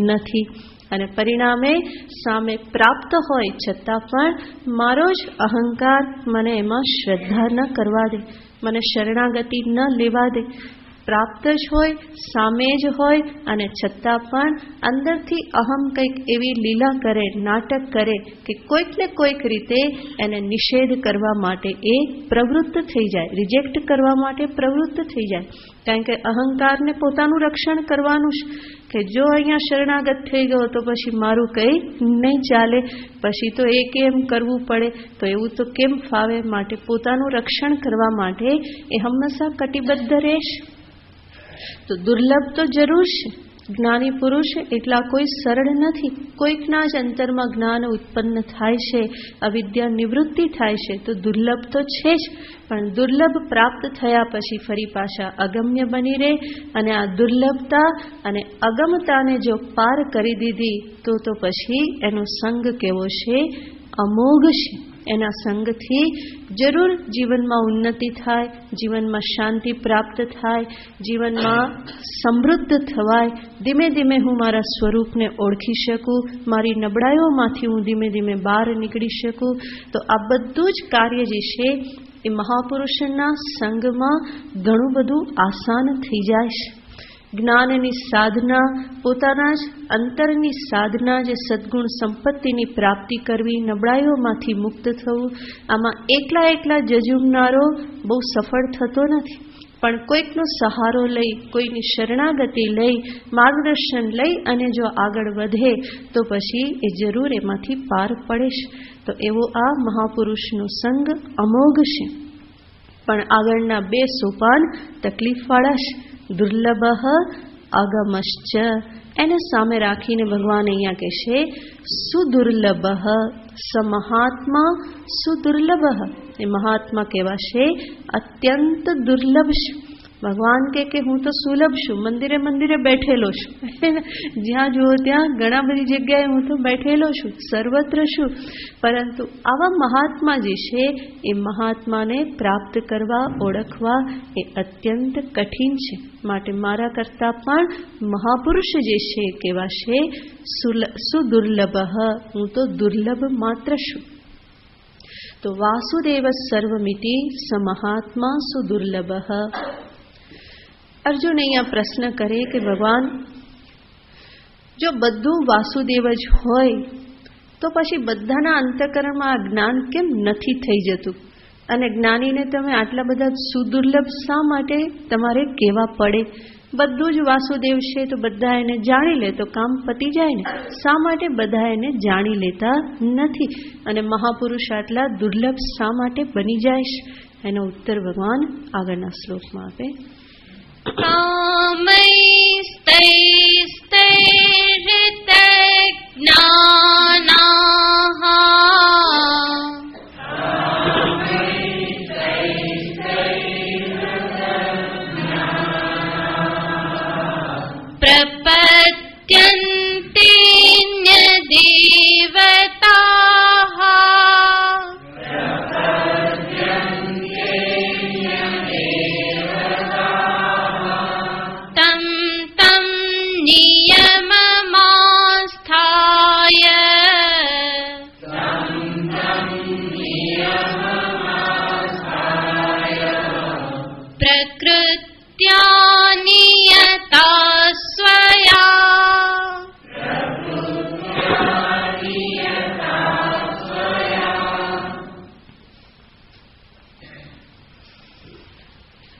નથી. અને પરિણામે સામે પ્રાપ્ત હોય છતાં પણ મારો જ અહંકાર મને એમાં શ્રદ્ધા ન કરવા દે, મને શરણાગતિ ન લેવા દે. પ્રાપ્ત જ હોય, સામે જ હોય, અને છતાં પણ અંદરથી અહમ કંઈક એવી લીલા કરે, નાટક કરે કે કોઈક ને કોઈક રીતે એને નિષેધ કરવા માટે એ પ્રવૃત્ત થઈ જાય, રિજેક્ટ કરવા માટે પ્રવૃત્ત થઈ જાય. કારણ કે અહંકારને પોતાનું રક્ષણ કરવાનું છે કે જો અહીંયા શરણાગત થઈ ગયો તો પછી મારું કંઈ નહીં ચાલે, પછી તો એ કેમ કરવું પડે, તો એવું તો કેમ ફાવે. માટે પોતાનું રક્ષણ કરવા માટે એ હંમેશા કટિબદ્ધ રહેશે. તો દુર્લભ તો જરૂર છે. જ્ઞાની પુરુષ એટલા કોઈ સરળ નથી. કોઈકના જ અંતરમાં જ્ઞાન ઉત્પન્ન થાય છે, અવિદ્યા નિવૃત્તિ થાય છે, તો દુર્લભ તો છે જ. પણ દુર્લભ પ્રાપ્ત થયા પછી ફરી પાછા અગમ્ય બની રહે. અને આ દુર્લભતા અને અગમતાને જો પાર કરી દીધી તો પછી એનો સંગ કેવો છે? અમોઘ છે. એના સંગથી જરૂર જીવનમાં ઉન્નતિ થાય, જીવનમાં શાંતિ પ્રાપ્ત થાય, જીવનમાં સમૃદ્ધ થવાય. ધીમે ધીમે હું મારા સ્વરૂપને ઓળખી શકું, મારી નબળાઈઓમાંથી હું ધીમે ધીમે બહાર નીકળી શકું. તો આ બધું જ કાર્ય જે છે એ મહાપુરુષના સંગમાં ઘણું બધું આસાન થઈ જાય છે. જ્ઞાનની સાધના, પોતાના જ અંતરની સાધના, જે સદ્ગુણ સંપત્તિની પ્રાપ્તિ કરવી, નબળાઈઓમાંથી મુક્ત થવું, આમાં એકલા જજુમનારો બહુ સફળ થતો નથી. પણ કોઈકનો સહારો લઈ, કોઈની શરણાગતિ લઈ, માર્ગદર્શન લઈ અને જો આગળ વધે તો પછી એ જરૂર એમાંથી પાર પડે છે. તો એવો આ મહાપુરુષનો સંગ અમોઘ છે. પણ આગળના 2 સોપાન તકલીફવાળા છે. દુર્લભ અગમશ્ચ, એને સામે રાખીને ભગવાન અહીંયા કહેશે સુદુર્લભ. સમહાત્મા સુદુર્લભ, એ મહાત્મા કહેવાશે અત્યંત દુર્લભ છે. ભગવાન કે હું તો સુલભ છું, મંદિરે બેઠેલો છું, જ્યાં જુઓ ત્યાં ઘણા બધી જગ્યાએ હું તો બેઠેલો છું, સર્વત્ર છું. પરંતુ આવા મહાત્મા જે છે એ મહાત્માને પ્રાપ્ત કરવા, ઓળખવા એ અત્યંત કઠિન છે. માટે મારા કરતાં પણ મહાપુરુષ જે છે કહેવાશે સુદુર્લભ, હું તો દુર્લભ માત્ર છું. તો વાસુદેવ સર્વમિતિ સમહાત્મા સુદુર્લભ. અર્જુન અહીંયા પ્રશ્ન કરે કે ભગવાન, જો બધું વાસુદેવ જ હોય તો પછી બધાના અંતઃકરણમાં આ જ્ઞાન કેમ નથી થઈ જતું? અને જ્ઞાનીને તમે આટલા બધા સુદુર્લભ શા માટે તમારે કહેવા પડે? બધું જ વાસુદેવ છે તો બધા એને જાણી લે તો કામ પતી જાય ને. શા માટે બધા એને જાણી લેતા નથી અને મહાપુરુષ આટલા દુર્લભ શા માટે બની જાય છે? એનો ઉત્તર ભગવાન આગળના શ્લોકમાં આપે.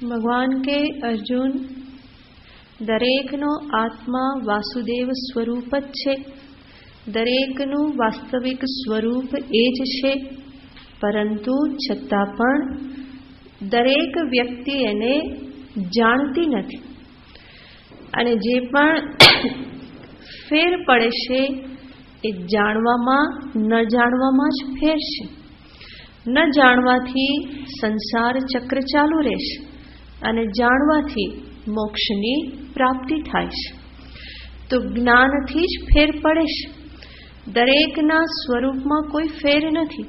ભગવાન કે અર્જુન, દરેકનો આત્મા વાસુદેવ સ્વરૂપ જ છે. દરેકનું વાસ્તવિક સ્વરૂપ એ જ છે. પરંતુ છતાં પણ દરેક વ્યક્તિ એને જાણતી નથી. અને જે પણ ફેર પડે છે એ જાણવામાં ન જાણવામાં જ ફેર છે. ન જાણવાથી સંસાર ચક્ર ચાલુ રહેશે અને જાણવાથી મોક્ષની પ્રાપ્તિ થાય છે. તો જ્ઞાનથી જ ફેર પડે છે. દરેકના સ્વરૂપમાં કોઈ ફેર નથી.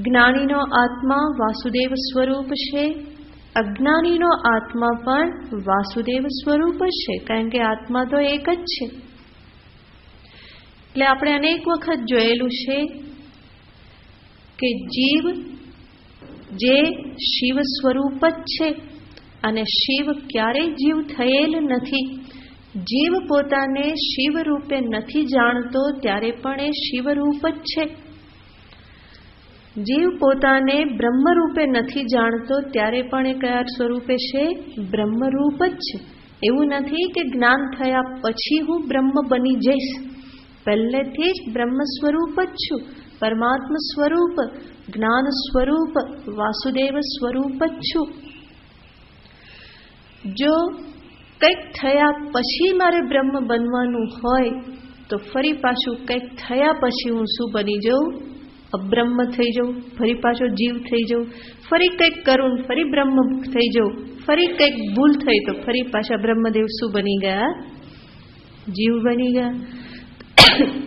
જ્ઞાનીનો આત્મા વાસુદેવ સ્વરૂપ છે, અજ્ઞાનીનો આત્મા પણ વાસુદેવ સ્વરૂપ જ છે, કારણ કે આત્મા તો એક જ છે. એટલે આપણે અનેક વખત જોયેલું છે કે જીવ જે શિવ સ્વરૂપ જ છે અને શિવ ક્યારેય જીવ થયેલ નથી. જીવ પોતાને શિવ રૂપે નથી જાણતો ત્યારે પણ એ શિવ રૂપ જ છે. જીવ પોતાને બ્રહ્મ રૂપે નથી જાણતો ત્યારે પણ એ કયા સ્વરૂપે છે? બ્રહ્મરૂપ જ છે. એવું નથી કે જ્ઞાન થયા પછી હું બ્રહ્મ બની જઈશ. પહેલેથી જ બ્રહ્મ સ્વરૂપ જ છું, પરમાત્મ સ્વરૂપ, જ્ઞાન સ્વરૂપ, વાસુદેવ સ્વરૂપ જ છું. જો કંઈક થયા પછી મારે બ્રહ્મ બનવાનું હોય તો ફરી પાછું કંઈક થયા પછી હું શું બની જાઉં? અબ્રહ્મ થઈ જાઉં, ફરી પાછો જીવ થઈ જાઉં. ફરી કંઈક કરું, ફરી બ્રહ્મ થઈ જાઉં. ફરી કંઈક ભૂલ થઈ તો ફરી પાછા બ્રહ્મદેવ શું બની ગયા? જીવ બની ગયા.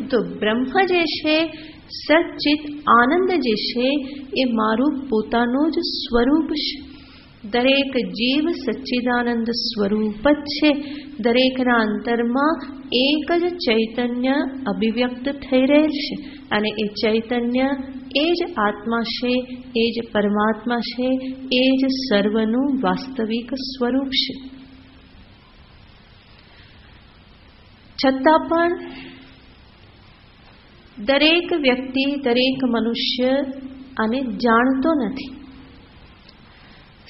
તો બ્રહ્મ જે છે, સચ્ચિત આનંદ જે છે, એ મારું પોતાનું જ સ્વરૂપ છે. દરેક જીવ સચ્ચિદાનંદ સ્વરૂપ જ છે. દરેકના અંતરમાં એક જ ચૈતન્ય અભિવ્યક્ત થઈ રહેલ છે અને એ ચૈતન્ય એ જ આત્મા છે, એ જ પરમાત્મા છે, એ જ સર્વનું વાસ્તવિક સ્વરૂપ છે. છતાં પણ દરેક વ્યક્તિ, દરેક મનુષ્ય આને જાણતો નથી.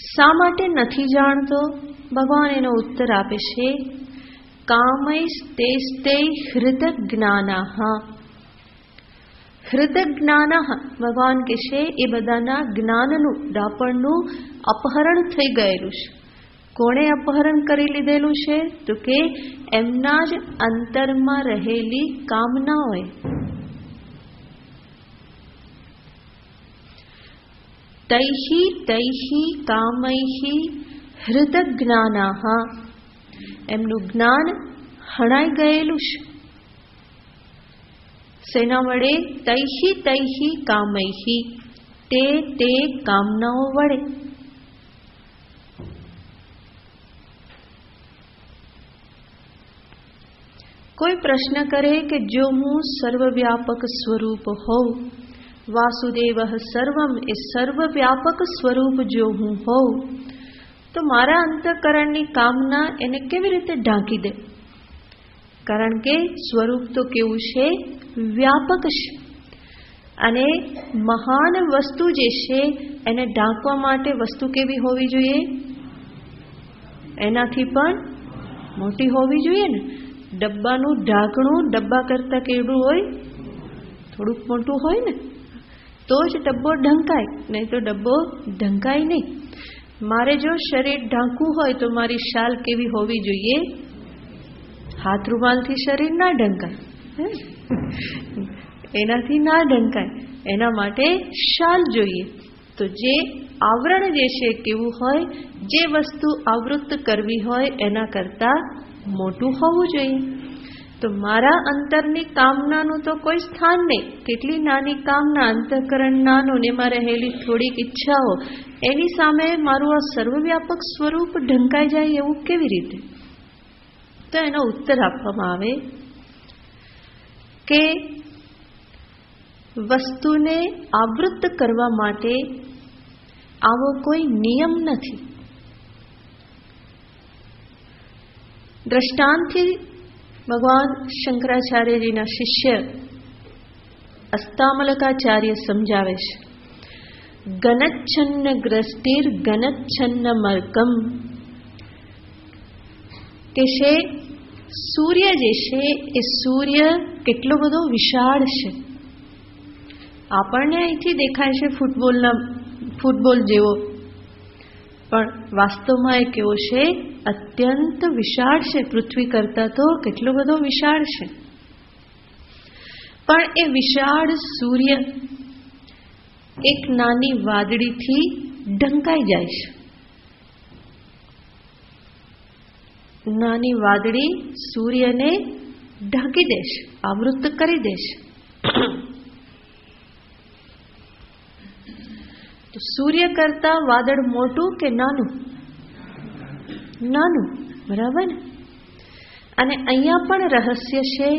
શા માટે નથી જાણતો? ભગવાન એનો ઉત્તર આપે છે, કામૈસ્તેસ્તે હૃતજ્ઞાનાઃ. હૃતજ્ઞાનઃ ભગવાન કહે છે એ બધાના જ્ઞાનનું, ડાપણનું અપહરણ થઈ ગયેલું છે. કોણે અપહરણ કરી લીધેલું છે? તો કે એમના જ અંતરમાં રહેલી કામનાઓએ. તૈહિ તૈહિ કામૈહિ હૃતજ્ઞાનાઃ. એમનું જ્ઞાન હણાઈ ગયેલું છે. સેના વડે? તૈહિ તૈહિ કામૈહિ, તે કામનાઓ વડે. કોઈ પ્રશ્ન કરે કે જો હું સર્વવ્યાપક સ્વરૂપ હોઉં, વાસુદેવ સર્વમ, એ સર્વવ્યાપક સ્વરૂપ જો હું હોઉં, તો મારા અંતઃકરણની કામના એને કેવી રીતે ઢાંકી દે? કારણ કે સ્વરૂપ તો કેવું છે? વ્યાપક છે. અને મહાન વસ્તુ જે છે એને ઢાંકવા માટે વસ્તુ કેવી હોવી જોઈએ? એનાથી પણ મોટી હોવી જોઈએ ને. ડબ્બાનું ઢાંકણું ડબ્બા કરતાં કેવડું હોય? થોડુંક મોટું હોય ને, તો જ ડબ્બો ઢંકાય, નહીં તો ડબ્બો ઢંકાય નહીં. મારે જો શરીર ઢાંકવું હોય તો મારી શાલ કેવી હોવી જોઈએ? હાથ રૂમાલથી શરીર ના ઢંકાય, એનાથી ના ઢંકાય. એના માટે શાલ જોઈએ. તો જે આવરણ જે છે કેવું હોય? જે વસ્તુ આવૃત્ત કરવી હોય એના કરતાં મોટું હોવું જોઈએ. તો મારા અંતરની કામનાનું તો કોઈ સ્થાન નહીં. કેટલી નાની કામના, અંતઃકરણ નાનું, એમાં રહેલી થોડીક ઈચ્છાઓ, એની સામે મારું આ સર્વવ્યાપક સ્વરૂપ ઢંકાઈ જાય એવું કેવી રીતે? તો એનો ઉત્તર આપવામાં આવે કે વસ્તુને આવૃત્ત કરવા માટે આવો કોઈ નિયમ નથી. દ્રષ્ટાંતથી ભગવાન શંકરાચાર્યજીના શિષ્ય અસ્તામલકાચાર્ય સમજાવે છે, ગનચ્છન્ન ગ્રસ્તિર ગનચ્છન્ન મર્કમ. કે છે સૂર્ય જે છે એ સૂર્ય કેટલો બધો વિશાળ છે. આપણને અહીંથી દેખાય છે ફૂટબોલ જેવો, પણ વાસ્તવમાં એ કેવો છે? અત્યંત વિશાળ છે. પૃથ્વી કરતાં તો કેટલો બધો વિશાળ છે. પણ એ વિશાળ સૂર્ય એક નાની વાદળીથી ઢંકાઈ જાય છે. નાની વાદળી સૂર્યને ઢાંકી દેશે, આવૃત્ત કરી દેશે. તો સૂર્ય કરતા વાદળ મોટું કે નાનું? નાનું, બરાબર ને? અને અહીંયા પણ રહસ્ય છે.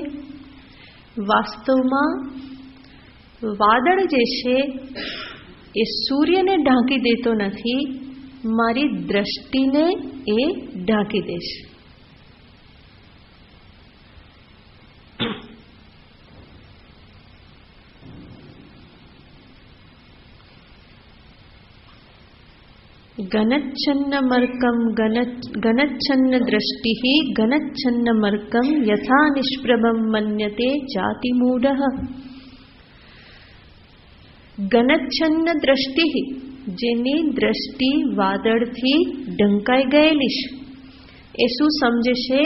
વાસ્તવમાં વાદળ જે છે એ સૂર્યને ઢાંકી દેતો નથી, મારી દ્રષ્ટિને એ ઢાંકી દેશે. ગનચ્છન્ન મર્કમ ગનચ્છન્ન દ્રષ્ટિ ગનચ્છન્ન મર્કમ યથા નિષ્પ્રભમ મન્યતે જાતિમૂઢઃ. ગનચ્છન્ન દ્રષ્ટિ, જેની દ્રષ્ટિ વાદળથી ઢંકાઈ ગયેલી છે, એ શું સમજે છે?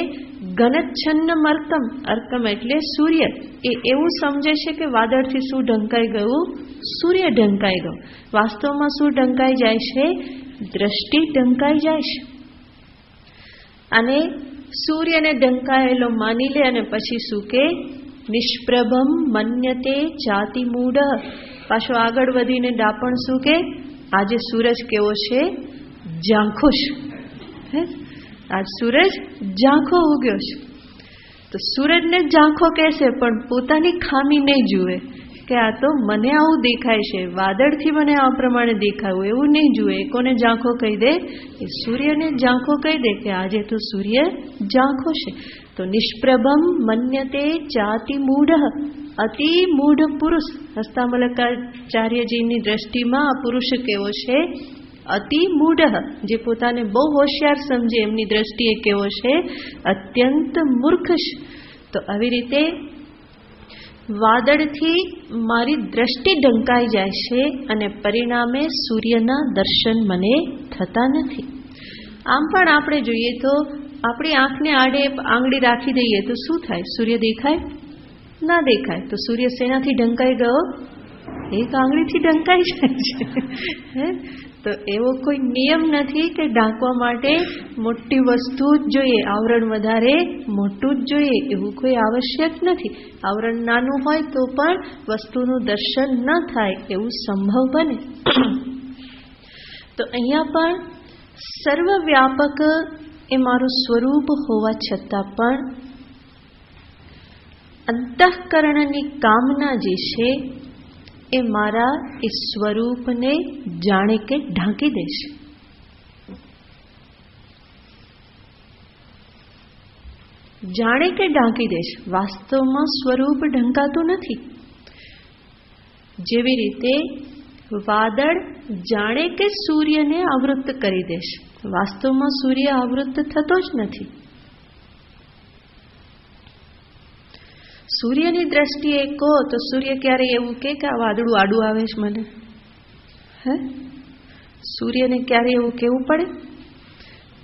ગનચ્છન્ન મર્કમ, અર્કમ એટલે સૂર્ય. એ એવું સમજે છે કે વાદળથી શું ઢંકાઈ ગયું? સૂર્ય ઢંકાઈ ગયું. વાસ્તવમાં શું ઢંકાઈ જાય છે? દ્રષ્ટિ ઢંકાઈ જાય છે. અને સૂર્યને ઢંકાયેલો માની લે અને પછી શું કે? નિષ્પ્રભમ મન્યતે જાતિમૂઢ. પાછો આગળ વધીને ડાપણ શું કે? આજે સૂરજ કેવો છે? ઝાંખો છે. આજ સૂરજ ઝાંખો ઉગ્યો છે. તો સૂરજને ઝાંખો કહેશે, પણ પોતાની ખામી નહીં જુએ કે આ તો મને આવું દેખાય છે, વાદળથી મને આ પ્રમાણે દેખાયું, એવું નહીં જુએ. કોને ઝાંખો કહી દે? એ સૂર્યને ઝાંખો કહી દે કે આજે તો સૂર્ય ઝાંખો છે. તો નિષ્પ્રભમ મન્યતે ચાતિ મૂઢ, અતિ મૂઢ પુરુષ. હસ્તામલકાચાર્યજીની દ્રષ્ટિમાં આ પુરુષ કેવો છે? અતિ મૂઢ, જે પોતાને બહુ હોશિયાર સમજે એમની દ્રષ્ટિએ કેવો છે? અત્યંત મૂર્ખ છે. તો આવી રીતે વાદળથી મારી દ્રષ્ટિ ઢંકાઈ જાય છે અને પરિણામે સૂર્યના દર્શન મને થતા નથી. આમ પણ આપણે જોઈએ તો આપણી આંખને આડે આંગળી રાખી દઈએ તો શું થાય? સૂર્ય દેખાય? ના દેખાય. તો સૂર્ય શેનાથી ઢંકાઈ ગયો? એક આંગળીથી ઢંકાઈ જાય છે. તો એવો કોઈ નિયમ નથી કે ઢાંકવા માટે મોટી વસ્તુ જ જોઈએ, આવરણ વધારે મોટું જ જોઈએ, એવું કોઈ આવશ્યક નથી. આવરણ નાનું હોય તો પણ વસ્તુનું દર્શન ન થાય એવું સંભવ બને. તો અહીંયા પણ સર્વવ્યાપક એ મારું સ્વરૂપ હોવા છતાં પણ અંતઃકરણની કામના જે છે એ મારા એ સ્વરૂપને જાણે કે ઢાંકી દેશે. જાણે કે ઢાંકી દેશે. વાસ્તવમાં સ્વરૂપ ઢંકાતું નથી. જેવી રીતે વાદળ જાણે કે સૂર્યને આવૃત્ત કરી દેશે, વાસ્તવમાં સૂર્ય આવૃત્ત થતો જ નથી. સૂર્યની દ્રષ્ટિએ કહો તો સૂર્ય ક્યારે એવું કે આ વાદળું આડું આવે છે મને? હે, સૂર્યને ક્યારે એવું કહેવું પડે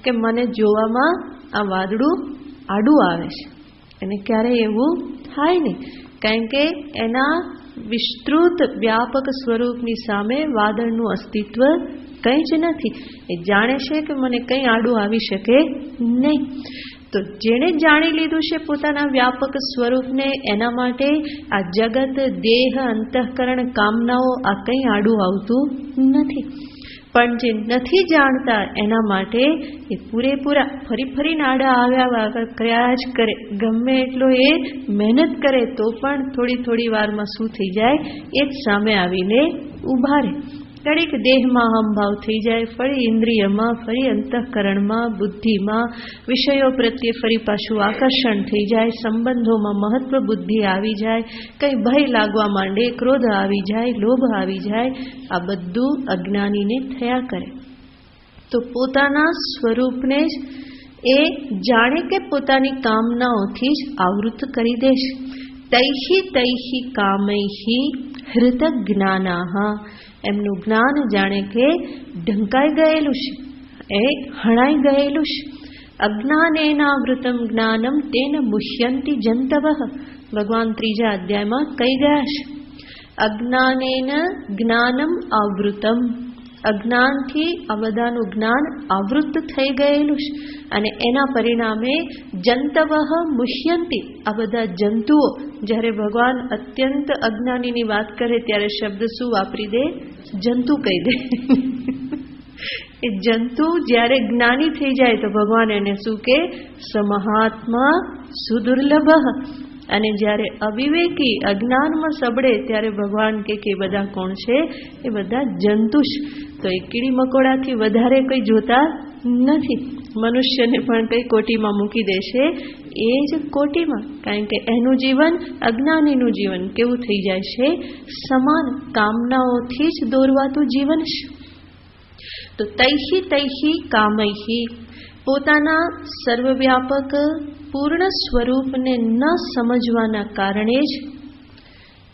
કે મને જોવામાં આ વાદળું આડું આવે છે? એને ક્યારે એવું થાય નહીં, કારણ કે એના વિસ્તૃત વ્યાપક સ્વરૂપની સામે વાદળનું અસ્તિત્વ કંઈ જ નથી. એ જાણે છે કે મને કંઈ આડું આવી શકે નહીં. તો જેણે જાણી લીધું છે પોતાના વ્યાપક સ્વરૂપને, એના માટે આ જગત, દેહ, અંતઃકરણ, કામનાઓ આ કંઈ આડું આવતું નથી. પણ જે નથી જાણતા એના માટે એ પૂરેપૂરા ફરી ફરીને આડા આવ્યા કર્યા જ કરે. ગમે એટલો એ મહેનત કરે તો પણ થોડી થોડી વારમાં શું થઈ જાય? એ જ સામે આવીને ઊભા રહે. ઘડીક દેહમાં અહંભાવ થઈ જાય, ફરી ઇન્દ્રિયમાં, ફરી અંતઃકરણમાં, બુદ્ધિમાં, વિષયો પ્રત્યે ફરી પાછું આકર્ષણ થઈ જાય, સંબંધોમાં મહત્વ બુદ્ધિ આવી જાય, કંઈ ભય લાગવા માંડે, ક્રોધ આવી જાય, લોભ આવી જાય. આ બધું અજ્ઞાનીને થયા કરે. તો પોતાના સ્વરૂપને જ એ જાણે કે પોતાની કામનાઓથી જ આવૃત કરી દેશે. તૈહિ તૈહિ કામૈહિ હૃત જ્ઞાનાહ, એમનું જ્ઞાન જાણે કે ઢંકાઈ ગયેલું છે, એ હણાઈ ગયેલું છે. અજ્ઞાનેનાવૃતમ જ્ઞાનમ તેન મુહ્યંતિ જંતવઃ, ભગવાન 3જા અધ્યાયમાં કહી ગયા છે. અજ્ઞાનેન જ્ઞાનમ આવૃતમ, અજ્ઞાનથી આ બધાનું જ્ઞાન આવૃત થઈ ગયેલું છે અને એના પરિણામે જંતવઃ મુહ્યંતિ, આ બધા જંતુઓ. જ્યારે ભગવાન અત્યંત અજ્ઞાનીની વાત કરે ત્યારે શબ્દ શું વાપરી દે? જંતુ કહી દે. એ જંતુ જ્યારે જ્ઞાની થઈ જાય તો ભગવાન એને શું કે? સમહાત્મા સુદુર્લભ. અને જ્યારે અવિવેકી અજ્ઞાનમાં સબડે ત્યારે ભગવાન કે બધા કોણ છે? એ બધા જંતુ છે. તો એ કીડી મકોડાથી વધારે કંઈ જોતા નથી. મનુષ્યને પણ કઈ કોટીમાં મૂકી દેશે? એ જ કોટીમાં. કારણ કે એનું જીવન અજ્ઞાનીનું જીવન કેવું થઈ જાય છે? સમાન કામનાઓથી જ દોરવાતું જીવન છે. તો તૈહિ તૈહિ કામૈહિ, પોતાના સર્વવ્યાપક પૂર્ણ સ્વરૂપને ન સમજવાના કારણે જ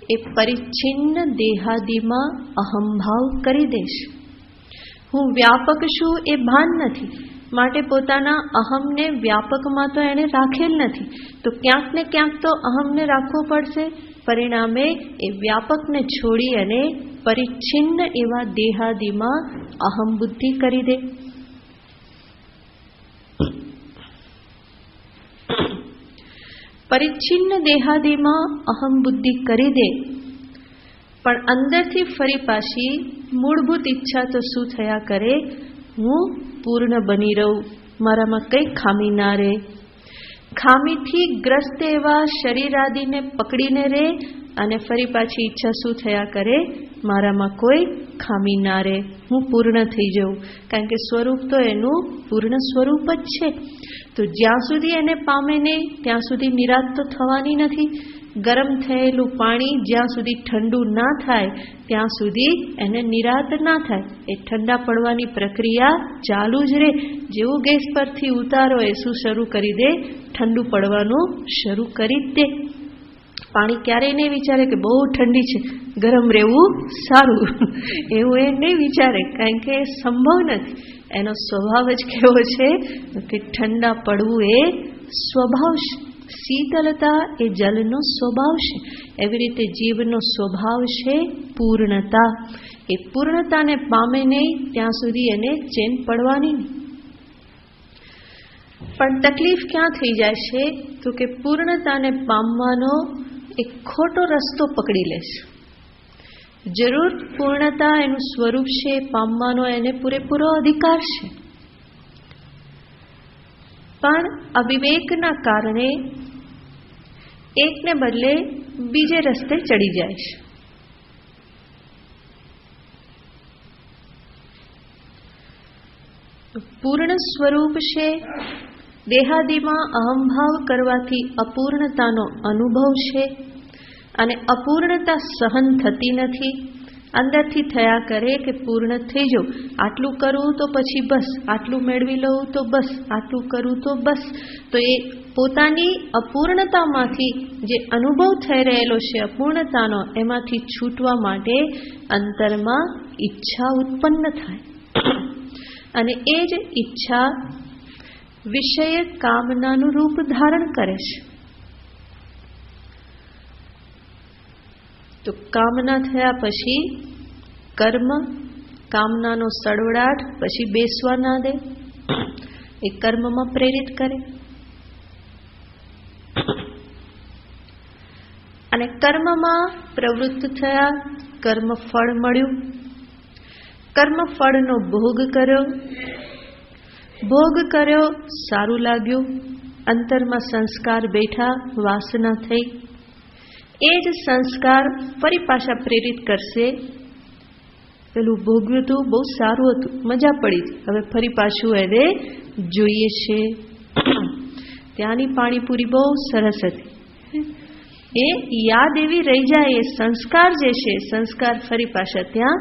એ પરિચ્છિન્ન દેહાદિમાં અહંભાવ કરી દેશે. હું વ્યાપક છું એ ભાન નથી, માટે પોતાના અહમને વ્યાપકમાં તો એણે રાખેલ નથી. તો ક્યાંક ને ક્યાંક તો અહમને રાખવો પડશે. પરિણામે એ વ્યાપકને છોડી અને પરિચ્છિન્ન એવા દેહાદિમાં અહમ બુદ્ધિ કરી દે. પરિચ્છિન્ન દેહાદિમાં અહમ બુદ્ધિ કરી દે, પણ અંદરથી ફરી પાછી મૂળભૂત ઈચ્છા તો શું થયા કરે? હું પૂર્ણ બની રહું, મારામાં કંઈ ખામી ના રહે. ખામીથી ગ્રસ્ત એવા શરીરાદિને પકડીને રહે અને ફરી પાછી ઈચ્છા શું થયા કરે, મારામાં કોઈ ખામી ના રહે, હું પૂર્ણ થઈ જાઉં. કારણ કે સ્વરૂપ તો એનું પૂર્ણ સ્વરૂપ જ છે. તો જ્યાં સુધી એને પામે નહીં ત્યાં સુધી નિરાત તો થવાની નથી. ગરમ થયેલું પાણી જ્યાં સુધી ઠંડુ ના થાય ત્યાં સુધી એને નિરાત ના થાય. એ ઠંડા પડવાની પ્રક્રિયા ચાલુ જ રહે. જેવું ગેસ પરથી ઉતારો એ શું શરૂ કરી દે, ઠંડુ પડવાનું શરૂ કરી જ દે. પાણી ક્યારેય નહીં વિચારે કે બહુ ઠંડી છે, ગરમ રહેવું સારું, એવું એ નહીં વિચારે, કારણ કે એ સંભવ નથી. એનો સ્વભાવ જ કેવો છે કે ઠંડા પડવું એ સ્વભાવ છે. શીતળતા એ જલનો સ્વભાવ છે. એવી રીતે જીવનો સ્વભાવ છે પૂર્ણતા. એ પૂર્ણતાને પામે નહીં ત્યાં સુધી એને ચેન પડવાની નહીં. પણ તકલીફ ક્યાં થઈ જાય છે તો કે પૂર્ણતાને પામવાનો એક ખોટો રસ્તો પકડી લેશે. જરૂર પૂર્ણતા એનું સ્વરૂપ છે, પામવાનો એને પૂરેપૂરો અધિકાર છે, પણ અવિવેકના કારણે એકને બદલે બીજે રસ્તે ચડી જાય છે. પૂર્ણ સ્વરૂપ છે. દેહાદિમાં અહંભાવ કરવાથી અપૂર્ણતાનો અનુભવ છે અને અપૂર્ણતા સહન થતી નથી. અંદરથી થયા કરે કે પૂર્ણ થઈ જાઉં, આટલું કરું તો પછી બસ, આટલું મેળવી લઉં તો બસ, આટલું કરું તો બસ. તો એ પોતાની અપૂર્ણતામાંથી જે અનુભવ થઈ રહેલો છે અપૂર્ણતાનો, એમાંથી છૂટવા માટે અંતરમાં ઈચ્છા ઉત્પન્ન થાય અને એ જ ઈચ્છા વિષય કામનાનું રૂપ ધારણ કરે છે. તો કામના થયા પછી કર્મ, કામનાનો સડવડાટ પછી બેસવા ના દે, એ કર્મમાં પ્રેરિત કરે. અને કર્મમાં પ્રવૃત્ત થયા, કર્મ ફળ મળ્યું, કર્મ ફળનો ભોગ કર્યો, ભોગ કર્યો, સારું લાગ્યું, અંતરમાં સંસ્કાર બેઠા, વાસના થઈ. એ જ સંસ્કાર ફરી પાછા પ્રેરિત કરશે, પેલું ભોગવ્યું હતું બહુ સારું હતું, મજા પડી, હવે ફરી પાછું એને જોઈએ છે. ત્યાંની પાણીપુરી બહુ સરસ હતી, એ યાદ એવી રહી જાય. એ સંસ્કાર જે છે, સંસ્કાર ફરી પાછા ત્યાં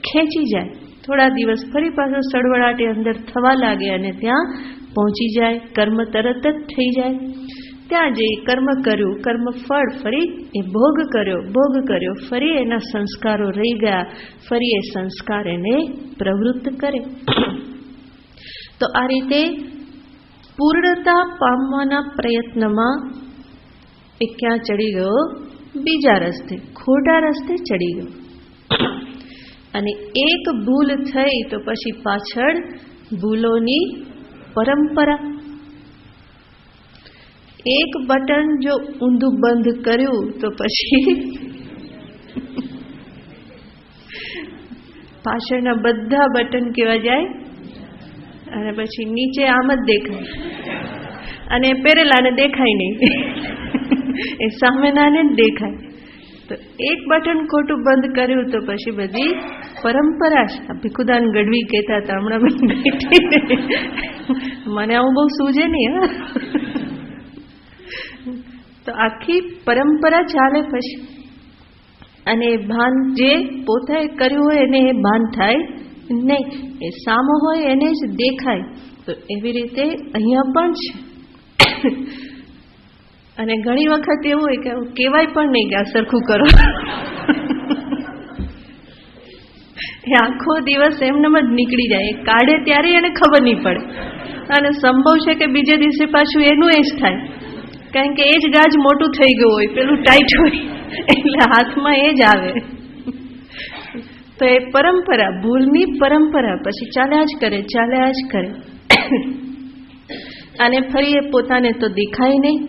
ખેંચી જાય. થોડા દિવસ ફરી પાછો સડવડાટે અંદર થવા લાગે અને ત્યાં પહોંચી જાય, કર્મ તરત જ થઈ જાય. ત્યાં જે કર્મ કર્યું, કર્મ ફળ ફરી એ ભોગ કર્યો, ફરી એના સંસ્કારો રહી ગયા, ફરી એ સંસ્કાર એને પ્રવૃત્ત કરે. તો આ રીતે પૂર્ણતા પામવાના પ્રયત્નમાં એ ક્યાં ચડી ગયો, બીજા રસ્તે, ખોટા રસ્તે ચડી ગયો. અને એક ભૂલ થઈ તો પછી પાછળ ભૂલોની પરંપરા. એક બટન જો ઊંધું બંધ કર્યું તો પછી પાછળના બધા બટન કેવા જાય, અને પછી નીચે આમ જ દેખાય, અને પેરેલાને દેખાય નહીં, એ સામેનાને જ દેખાય. તો એક બટન ખોટું બંધ કર્યું તો પછી બધી પરંપરા છે. ભીખુદાન ગઢવી કહેતા હતા, હમણાં મને આવું બહુ સૂજે નહીં. તો આખી પરંપરા ચાલે પછી, અને ભાન જે પોતે કર્યું હોય એને એ ભાન થાય નહીં, એ સામો હોય એને જ દેખાય. તો એવી રીતે અહીંયા પણ છે. અને ઘણી વખત એવું હોય કે કહેવાય પણ નહીં કે આ સરખું કરો. એ આખો દિવસ એમનેમ જ નીકળી જાય, એ કાઢે ત્યારે એને ખબર નહીં પડે. અને સંભવ છે કે બીજે દિવસે પાછું એનું એ જ થાય, કારણ કે એ જ ગાજ મોટું થઈ ગયું હોય, પેલું ટાઈટ હોય, એટલે હાથમાં એ જ આવે. તો એ પરંપરા, ભૂલની પરંપરા પછી ચાલ્યા જ કરે. અને ફરી એ પોતાને તો દેખાય નહીં,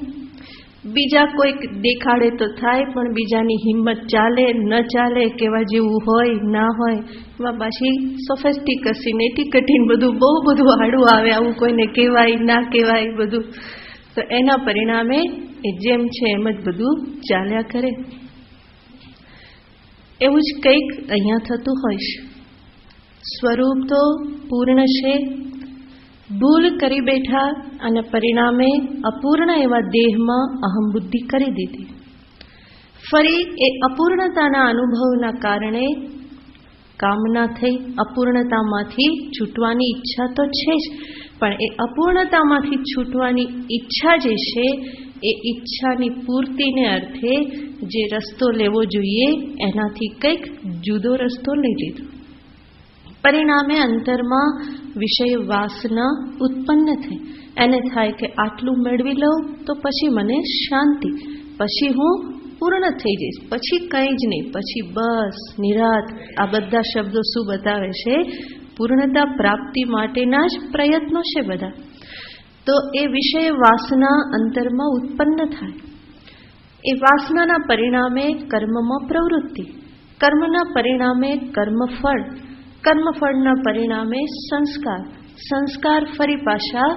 બીજા કોઈક દેખાડે તો થાય, પણ બીજાની હિંમત ચાલે ન ચાલે, કેવા જેવું હોય ના હોય, એમાં પાછી સોફેસ્ટિકસી ને ટીકટીને બધું બહુ બધું આડું આવે. આવું કોઈને કહેવાય ના કહેવાય બધું. તો એના પરિણામે એ જેમ છે એમ જ બધું ચાલ્યા કરે. એવું જ કંઈક અહીંયા થતું હોય છે. સ્વરૂપ તો પૂર્ણ છે, ભૂલ કરી બેઠા અને પરિણામે અપૂર્ણ એવા દેહમાં અહમ બુદ્ધિ કરી દીધી. ફરી એ અપૂર્ણતાના અનુભવના કારણે કામના થઈ, અપૂર્ણતામાંથી છૂટવાની ઈચ્છા તો છે જ, પણ એ અપૂર્ણતામાંથી છૂટવાની ઈચ્છા જે છે એ ઈચ્છાની પૂર્તિને અર્થે જે રસ્તો લેવો જોઈએ એનાથી કંઈક જુદો રસ્તો લઈ લીધો. પરિણામે અંતરમાં વિષય વાસના ઉત્પન્ન થઈ. એને થાય કે આટલું મેળવી લઉં તો પછી મને શાંતિ, પછી હું પૂર્ણ થઈ જઈશ, પછી કંઈ જ નહીં, પછી બસ નિરાત. આ બધા શબ્દો શું બતાવે છે? પૂર્ણતા પ્રાપ્તિ માટેના જ પ્રયત્નો છે બધા. તો એ વિષય વાસના અંતરમાં ઉત્પન્ન થાય. એ વાસનાના પરિણામે કર્મમાં પ્રવૃત્તિ, કર્મના પરિણામે કર્મફળ, કર્મફળના પરિણામે સંસ્કાર, સંસ્કાર ફરી પાછા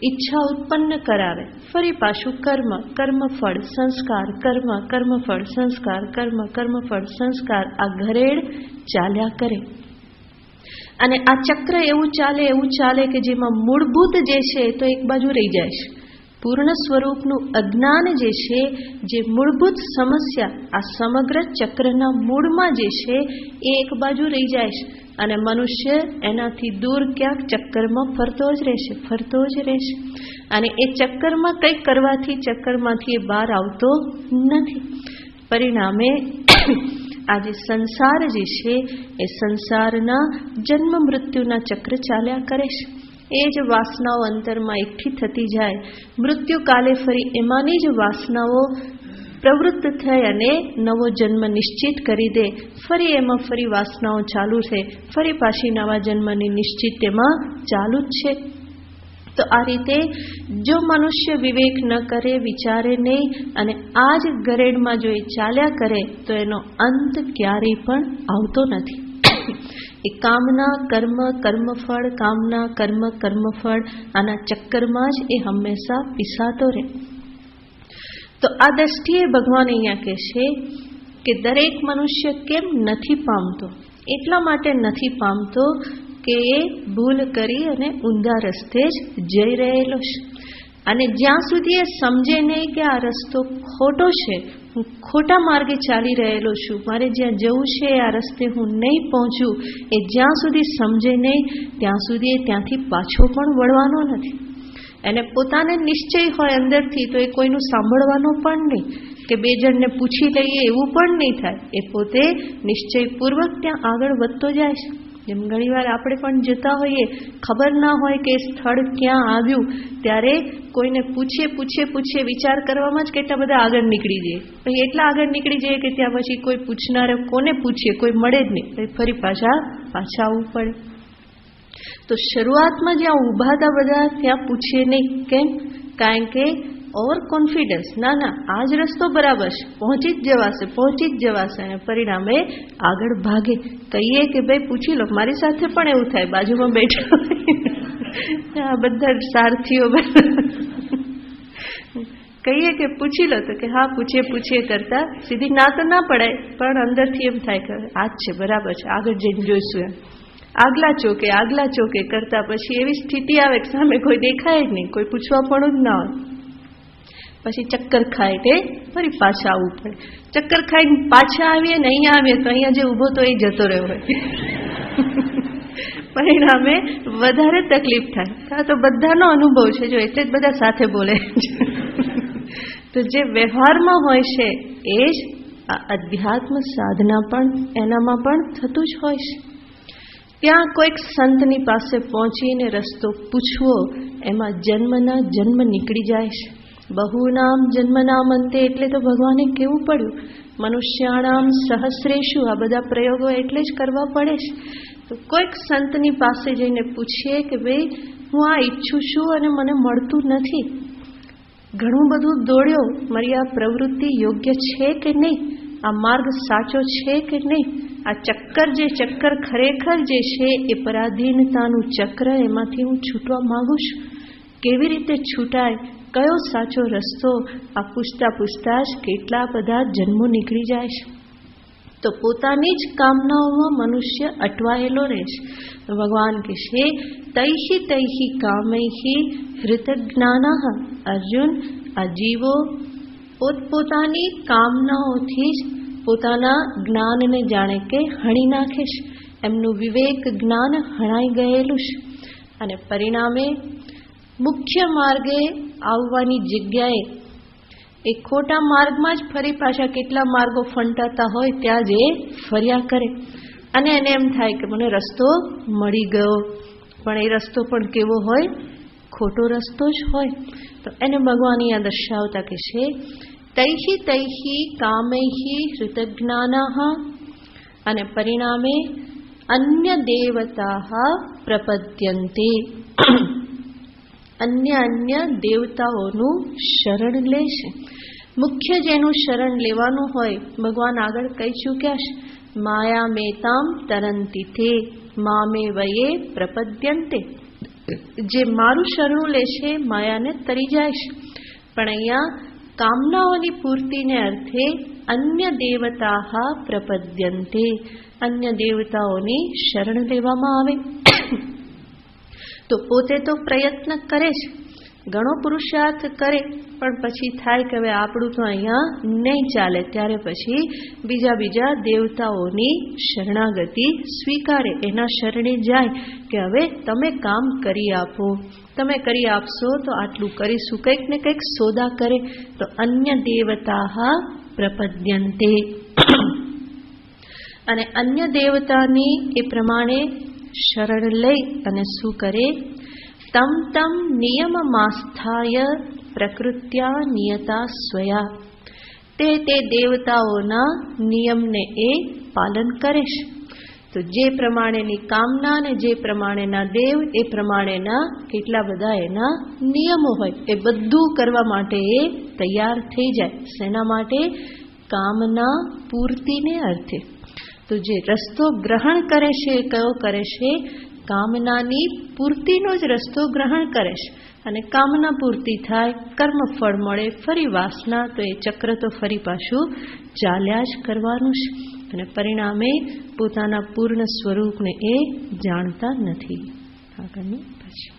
ઈચ્છા ઉત્પન્ન કરાવે, ફરી પાછું કર્મ, કર્મફળ, સંસ્કાર, કર્મ, કર્મફળ, સંસ્કાર, કર્મ, કર્મફળ, સંસ્કાર. આ ઘરેડ ચાલ્યા કરે. અને આ ચક્ર એવું ચાલે કે જેમાં મૂળભૂત જે છે તો એક બાજુ રહી જાય છે. પૂર્ણ સ્વરૂપનું અજ્ઞાન જે છે, જે મૂળભૂત સમસ્યા આ સમગ્ર ચક્રના મૂળમાં જે છે એ એક બાજુ રહી જાય છે. અને મનુષ્ય એનાથી દૂર ક્યાંક ચક્કરમાં ફરતો જ રહેશે. અને એ ચક્કરમાં કંઈક કરવાથી ચક્કરમાંથી એ બહાર આવતો નથી. પરિણામે આ જે સંસાર જે છે એ સંસારના જન્મ મૃત્યુના ચક્ર ચાલ્યા કરે છે. એ જ વાસનાઓ અંતરમાં એકઠી થતી જાય. મૃત્યુકાલે ફરી એમાંની જ વાસનાઓ પ્રવૃત્ત થઈ અને નવો જન્મ નિશ્ચિત કરી દે. ફરી એમાં ફરી વાસનાઓ ચાલુ છે, ફરી પાછી નવા જન્મની નિશ્ચિત એમાં ચાલુ જ છે. તો આ રીતે જો મનુષ્ય વિવેક ન કરે, વિચારે નહીં અને આ જ ગરેડમાં જો એ ચાલ્યા કરે તો એનો અંત ક્યારેય પણ આવતો નથી. એ કામના કર્મ, કર્મફળ, કામના કર્મ, કર્મફળ, આના ચક્કરમાં જ એ હંમેશા પીસાતો રહે. તો આ દ્રષ્ટિએ ભગવાન અહીંયા કહેશે કે દરેક મનુષ્ય કેમ નથી પામતો? એટલા માટે નથી પામતો કે એ ભૂલ કરી અને ઊંધા રસ્તે જ જઈ રહેલો છે. અને જ્યાં સુધી એ સમજે નહીં કે આ રસ્તો ખોટો છે, હું ખોટા માર્ગે ચાલી રહેલો છું, મારે જ્યાં જવું છે આ રસ્તે હું નહીં પહોંચું, એ જ્યાં સુધી સમજે નહીં ત્યાં સુધી એ ત્યાંથી પાછો પણ વળવાનો નથી. એને પોતાને નિશ્ચય હોય અંદરથી તો એ કોઈનું સાંભળવાનો પણ નહીં, કે બે જણને પૂછી લઈએ એવું પણ નહીં થાય. એ પોતે નિશ્ચયપૂર્વક ત્યાં આગળ વધતો જાય છે. જેમ ઘણીવાર આપણે પણ જતા હોઈએ, ખબર ના હોય કે સ્થળ ક્યાં આવ્યું, ત્યારે કોઈને પૂછીએ વિચાર કરવામાં જ કેટલા બધા આગળ નીકળી જઈએ. પછી એટલા આગળ નીકળી જઈએ કે ત્યાં પછી કોઈ પૂછનારે કોને પૂછીએ, કોઈ મળે જ નહીં, પછી ફરી પાછા આવવું પડે. તો શરૂઆતમાં જ્યાં ઊભા હતા બધા ત્યાં પૂછીએ નહીં. કેમ? કારણ કે ઓવર કોન્ફિડન્સ, ના આ જ રસ્તો બરાબર છે, પહોંચી જ જવાશે અને પરિણામે આગળ ભાગે. કહીએ કે ભાઈ પૂછી લો, મારી સાથે પણ એવું થાય, બાજુમાં બેઠા આ બધા સારથીઓ કહીએ કે પૂછી લો તો કે હા પૂછીએ કરતા સીધી ના તો ના પડાય, પણ અંદરથી એમ થાય કે આ જ છે, બરાબર છે, આગળ જઈને જોઈશું. એમ આગલા ચોકે કરતા પછી એવી સ્થિતિ આવે કે સામે કોઈ દેખાય જ નહીં, કોઈ પૂછવા પણ જ ના હોય. પછી ચક્કર ખાય તે ફરી પાછા આવવું પડે. ચક્કર ખાઈને પાછા આવીએ ને અહીંયા આવીએ તો અહીંયા જે ઊભો તો એ જતો રહ્યો હોય. પરિણામે વધારે તકલીફ થાય. આ તો બધાનો અનુભવ છે, જો એટલે જ બધા સાથે બોલે. તો જે વ્યવહારમાં હોય છે એ જ આ અધ્યાત્મ સાધના પણ એનામાં પણ થતું જ હોય છે. ત્યાં કોઈક સંતની પાસે પહોંચીને રસ્તો પૂછવો, એમાં જન્મના જન્મ નીકળી જાય છે. બહુનામ જન્મનામ અંતે એટલે તો ભગવાને કેવું પડ્યું, મનુષ્યાણામ સહસ્રેષુ, આ બધા પ્રયોગો એટલે જ કરવા પડે છે. તો કોઈક સંતની પાસે જઈને પૂછીએ કે ભાઈ હું આ ઈચ્છું છું અને મને મળતું નથી, ઘણું બધું દોડ્યો, મારી આ પ્રવૃત્તિ યોગ્ય છે કે નહીં, આ માર્ગ સાચો છે કે નહીં, આ ચક્કર ખરેખર જે છે એ પરાધીનતાનું ચક્ર, એમાંથી હું છૂટવા માંગુ છું. કેવી રીતે છૂટાય, કયો સાચો રસ્તો, આ પૂછતા પૂછતા જ કેટલા બધા જન્મો નીકળી જાય છે. તો પોતાની જ કામનાઓમાં મનુષ્ય અટવાયેલો રહે છે. ભગવાન કહેશે તૈહિ તૈહિ કામૈહિ હૃતજ્ઞાનઃ. અર્જુન, આ જીવો પોતપોતાની કામનાઓથી જ પોતાના જ્ઞાનને જાણે કે હણી નાખે છે. એમનું વિવેક જ્ઞાન હણાઈ ગયેલું છે અને પરિણામે મુખ્ય માર્ગે આવવાની જગ્યાએ એ ખોટા માર્ગમાં જ ફરી પાછા કેટલા માર્ગો ફંટાતા હોય ત્યાં જ એ ફર્યા કરે અને એને એમ થાય કે મને રસ્તો મળી ગયો, પણ એ રસ્તો પણ કેવો હોય? ખોટો રસ્તો જ હોય. તો એને ભગવાન અહીંયા દર્શાવતા કે છે તૈહિ તૈહિ કામૈહિ હૃતજ્ઞાનઃ અને પરિણામે અન્ય દેવતા પ્રપદ્યન્તે. અન્ય દેવતાઓનું શરણ લે છે. મુખ્ય જેનું શરણ લેવાનું હોય ભગવાન આગળ કહી ચૂક્યા છે, માયા મેતામ તરંતિ તે મામે વયે પ્રપદ્યન્તે. જે મારું શરણું લે છે માયાને તરી જાય છે. પણ અહીંયા કામનાઓની પૂર્તિને અર્થે અન્ય દેવતા પ્રપદ્યન્તે, અન્ય દેવતાઓની શરણ લેવામાં આવે. તો પોતે તો પ્રયત્ન કરે છે, ઘણો પુરુષાર્થ કરે, પણ પછી થાય કે હવે આપણું તો અહીંયા નહીં ચાલે, ત્યારે પછી બીજા દેવતાઓની શરણાગતિ સ્વીકારે, એના શરણે જાય કે હવે તમે કામ કરી આપો, તમે કરી આપશો તો આટલું કરીશું, કંઈક ને કંઈક સોદા કરે. તો અન્ય દેવતા પ્રપદ્યન્તે. અને અન્ય દેવતાની એ પ્રમાણે શરણ લઈ અને શું કરે? તમ તમ નિયમમાસ્થાય પ્રકૃત્યા નિયતા સ્વયા. તે દેવતાઓના નિયમને એ પાલન કરે છે. તો જે પ્રમાણેની કામના ને જે પ્રમાણેના દેવ એ પ્રમાણેના કેટલા બધા એના નિયમો હોય, એ બધું કરવા માટે એ તૈયાર થઈ જાય. શેના માટે? કામના પૂર્તિને અર્થે. તો જે રસ્તો ગ્રહણ કરે છે એ કયો કરે છે? કામનાની પૂર્તિનો જ રસ્તો ગ્રહણ કરે છે. અને કામના પૂર્તિ થાય, કર્મફળ મળે, ફરી વાસના, તો એ ચક્ર તો ફરી પાછું ચાલ્યા જ કરવાનું છે. અને પરિણામે પોતાના પૂર્ણ સ્વરૂપને એ જાણતા નથી. આગળનું પછી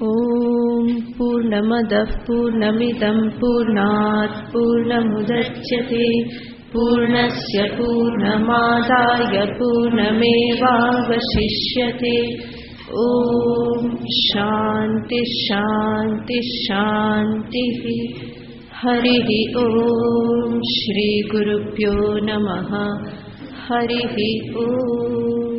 ઓમ પૂર્ણમદઃ પૂર્ણમિદં પૂર્ણાત પૂર્ણમુદચ્યતે પૂર્ણસ્ય પૂર્ણમાદાય પૂર્ણમેવાવશિષ્યતે. ઓમ શાંતિ શાંતિ શાંતિ. હરિ ઓમ શ્રી ગુરુભ્યો નમઃ. હરિ ઓમ.